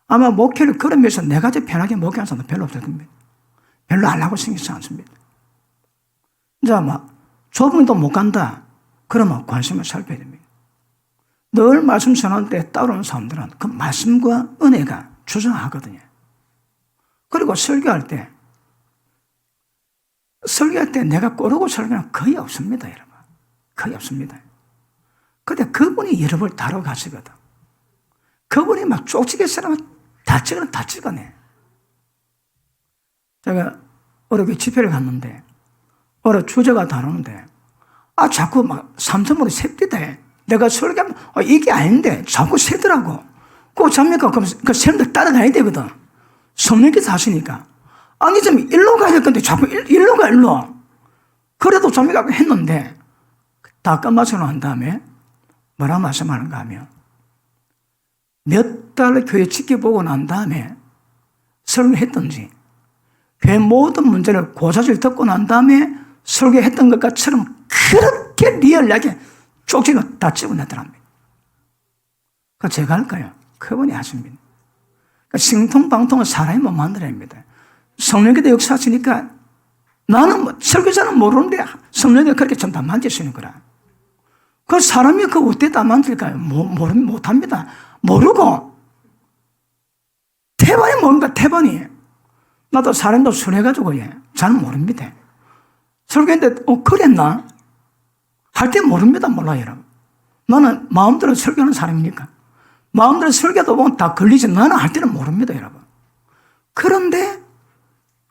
아마 목회를 걸으면서 내가 더 편하게 목회하는 사람도 별로 없을 겁니다. 별로 안 하고 생기지 않습니다. 이제 막 좁은 도 못 간다. 그러면 관심을 살펴야 됩니다. 늘 말씀 전할 때 따라오는 사람들은 그 말씀과 은혜가 주저하거든요. 그리고 설교할 때 내가 꼬르고 설교는 거의 없습니다, 여러분. 거의 없습니다. 근데 그분이 여러분을 다뤄가시거든. 그분이 막 쪽지게 사람을 다 찍어내. 제가 어렵게 집회를 갔는데, 어려 주제가 다루는데, 자꾸 막 삼성으로 셉디다. 내가 설교하면, 이게 아닌데, 자꾸 세더라고. 그거 잡니까? 그럼 그 사람들 따라가야 되거든. 성령께서 하시니까. 아니, 좀 일로 가야 될 건데, 자꾸 일로 가, 일로. 그래도 잡니까? 했는데, 다 끝마치고 난 다음에, 뭐라 말씀하는가 하면, 몇 달 교회 지켜보고 난 다음에 설교했던지, 교회 모든 문제를 고사질 듣고 난 다음에 설교했던 것처럼 그렇게 리얼하게 쪽지가 다 찍어내더랍니다. 그 제가 할까요? 그분이 하십니다. 그러니까 신통방통은 사람이 못 만들어야 합니다. 성령께서 역사하시니까 나는 설교자는 모르는데 성령이 그렇게 좀 다 만질 수 있는 거라. 그 사람이 그 어떻게 다 만들까요? 못합니다. 모르고. 태반이 뭡니까? 태반이. 나도 사람도 순해가지고, 잘 모릅니다. 설교했는데, 그랬나? 할 때 모릅니다. 몰라요, 여러분. 나는 마음대로 설교하는 사람이니까. 마음대로 설교하다 보면 다 걸리지. 나는 할 때는 모릅니다, 여러분. 그런데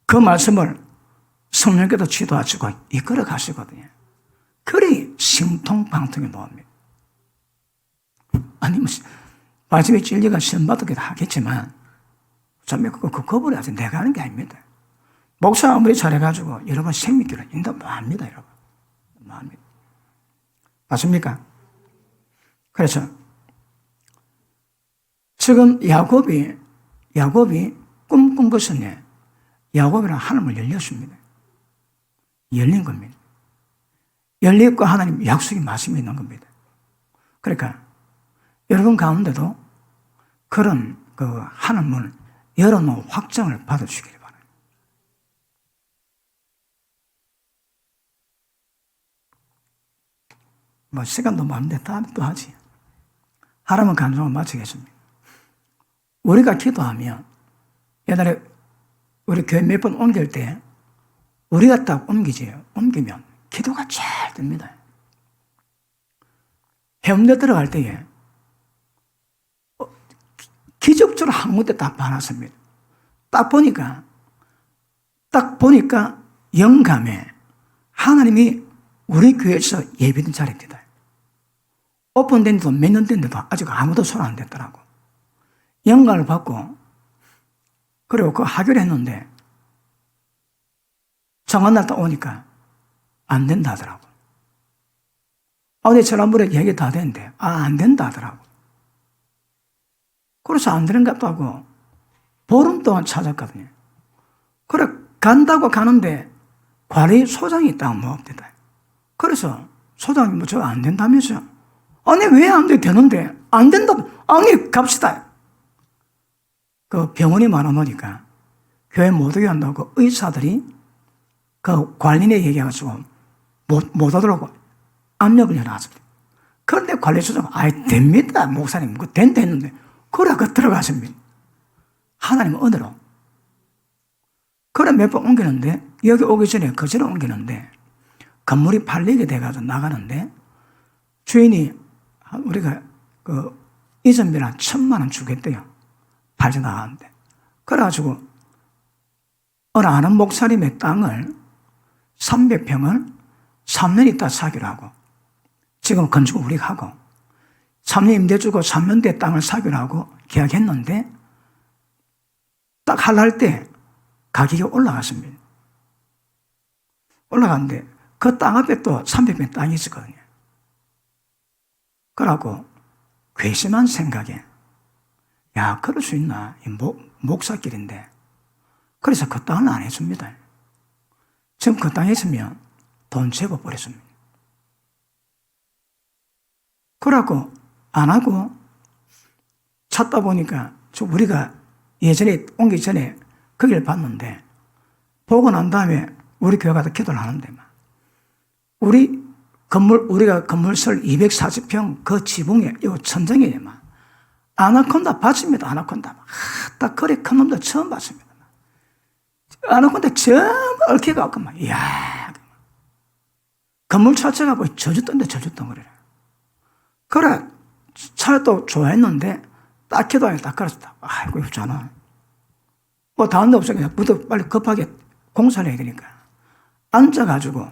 그 말씀을 성령께서 지도하시고 이끌어 가시거든요. 그리 신통방통이 나옵니다. 아니면, 마지막에 진리가 시험받기도 하겠지만, 그거를 아직 내가 하는 게 아닙니다. 목사 아무리 잘해가지고 여러분 생명기를 인도 뭐 합니다, 여러분. 뭐 합니다. 맞습니까? 그래서 지금 야곱이 꿈꾼 것은 야곱이랑 하나님을 열렸습니다. 열린 겁니다. 열리고 하나님 약속이 말씀이 있는 겁니다. 그러니까 여러분 가운데도 그런 그 하나님을 열어놓은 확정을 받아주시기를 바랍니다. 뭐 시간도 많은데 다음에 또 하지. 하나만 간증을 마치겠습니다. 우리가 기도하면 옛날에 우리 교회 몇 번 옮길 때 우리가 딱 옮기면 기도가 잘 됩니다. 해운대 들어갈 때에 기적적으로 한 군데 딱 봐놨습니다. 딱 보니까 영감에 하나님이 우리 교회에서 예비된 자리입니다. 오픈된 지도 몇 년 됐는데도 아직 아무도 손 안 댔더라고. 영감을 받고 그리고 그 하기로 했는데 정한 날 딱 오니까 안 된다 하더라고. 내 전화번호 얘기 다 됐는데 안 된다 하더라고. 그래서 안 되는 것도 하고 보름 동안 찾았거든요. 그래 간다고 가는데 관리소장이 있다고 뭐 없대다. 그래서 소장이 뭐 저거 안 된다면서요. 아니 왜 안 돼? 되는데 안 된다. 아니 갑시다. 그 병원이 많아놓으니까 교회 못 오게 한다고 의사들이 그 관리인에 얘기해가지고 못 오더라고 압력을 해놨습니다. 그런데 관리소장은 됩니다. 목사님 그거 된다 했는데 그래 그 들어가십니다. 하나님은 은혜로. 그래 몇 번 옮기는데 여기 오기 전에 거제로 옮기는데 건물이 팔리게 돼가지고 나가는데 주인이 우리가 그 이전비를 한 1,000,000원 주겠대요. 팔지 나가는데. 그래가지고 어느 아는 목사님의 땅을 300평을 3년 있다 사기로 하고 지금 건축 우리가 하고 3년 임대 주고 3년 뒤에 땅을 사기로 하고 계약했는데 딱 할랄 때 가격이 올라갔습니다. 올라갔는데 그 땅 앞에 또 300평 땅이 있었거든요. 그러고 괘씸한 생각에 야, 그럴 수 있나? 이 목사길인데. 그래서 그 땅을 안 해줍니다. 지금 그 땅에 있으면 돈 재고버렸습니다. 그러고 안 하고 찾다 보니까 우리가 예전에 옮기 전에 거기를 봤는데 보고 난 다음에 우리 교회 가서 기도를 하는데 우리가 건물설 240평 그 지붕에 요 천정에 아나콘다 봤습니다. 아나콘다. 딱 그래 큰 놈들 처음 봤습니다. 아나콘다 전부 얽혀갖고 이야, 건물 자체가 뭐 저주던데 저주덩어리래. 그래 차도 좋아했는데 딱 기도하니 딱 그랬다. 아이고 이쁘잖아. 뭐 다른 데 없으니까 부터 빨리 급하게 공사를 해야 되니까 앉아가지고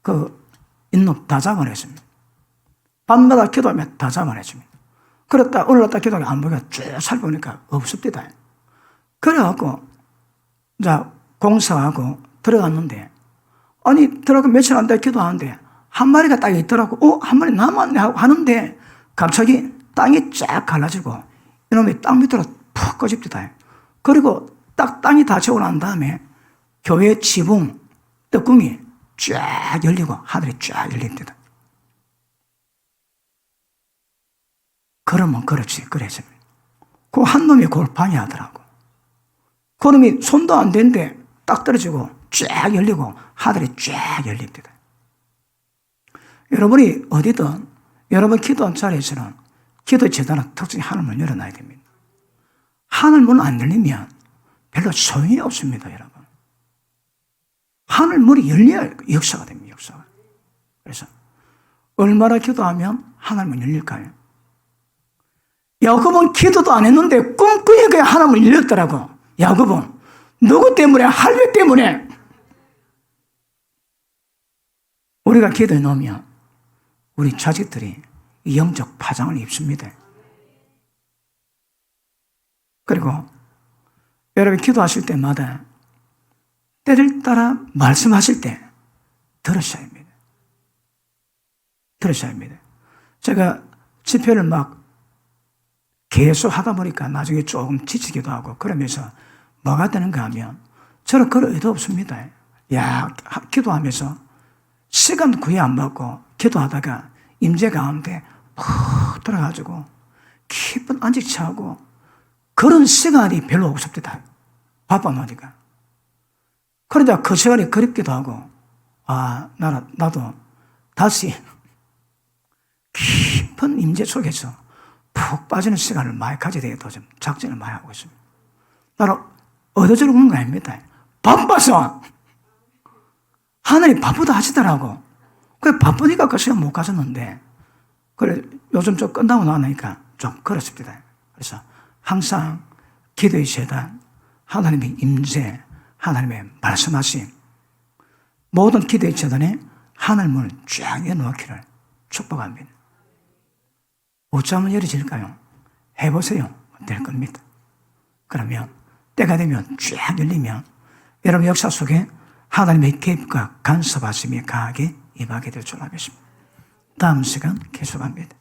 그 인놈 다 잡아냈습니다. 밤마다 기도하면 다 잡아냈습니다. 그랬다 올랐다 기도하면 안 보니까 쭉 살펴보니까 없습니다. 그래갖고 자 공사하고 들어갔는데 아니 들어가고 며칠 안 돼 기도하는데 한 마리가 딱 있더라고. 한 마리 남았네 하고 하는데 갑자기 땅이 쫙 갈라지고 이놈이 땅 밑으로 푹 꺼집니다. 그리고 딱 땅이 다 채고 난 다음에 교회 지붕 떡궁이 쫙 열리고 하늘이 쫙 열립니다. 그러면 그렇지 그래서 그 한 놈이 그걸 방해하더라고. 그 놈이 손도 안 대는데 딱 떨어지고 쫙 열리고 하늘이 쫙 열립니다. 여러분이 어디든 여러분 기도한 자리에서는 기도 제단은 특징이 하늘문을 열어놔야 됩니다. 하늘문 안 열리면 별로 소용이 없습니다, 여러분. 하늘문이 열려야 역사가 됩니다, 역사가. 그래서 얼마나 기도하면 하늘문 열릴까요? 야곱은 기도도 안 했는데 꿈꾸니 그냥 하늘문 열렸더라고. 야곱은 누구 때문에? 할배 때문에. 우리가 기도해 놓으면 우리 자식들이 영적 파장을 입습니다. 그리고 여러분 기도하실 때마다 때를 따라 말씀하실 때 들으셔야 합니다. 들으셔야 합니다. 제가 집회를 막 계속 하다 보니까 나중에 조금 지치기도 하고 그러면서 뭐가 되는가 하면 저는 그럴 의도 없습니다. 야, 기도하면서 시간 구애 안 받고 기도하다가 임재 가운데 푹 들어가지고 깊은 안식 취하고 그런 시간이 별로 없습니다. 바빠 놓으니까. 그러다 그 시간이 그립기도 하고 나도 다시 깊은 임재 속에서 푹 빠지는 시간을 많이 가져야 되겠다 좀 작전을 많이 하고 있습니다. 나는 얻어지는 건 아닙니다. 바빠서 하나님 바쁘다 하시더라고. 그래 바쁘니까 그 시간 못 가졌는데 그래 요즘 좀 끝나고 나니까 좀 그렇습니다. 그래서 항상 기도의 재단, 하나님의 임재, 하나님의 말씀하심 모든 기도의 재단에 하늘문을 쫙 열어놓기를 축복합니다. 어쩌면 열어질까요? 해보세요. 될 겁니다. 그러면 때가 되면 쫙 열리면 여러분 역사 속에 하나님의 개입과 간섭하심이 강하게 임하게 될 줄 알겠습니다. 다음 시간 계속합니다.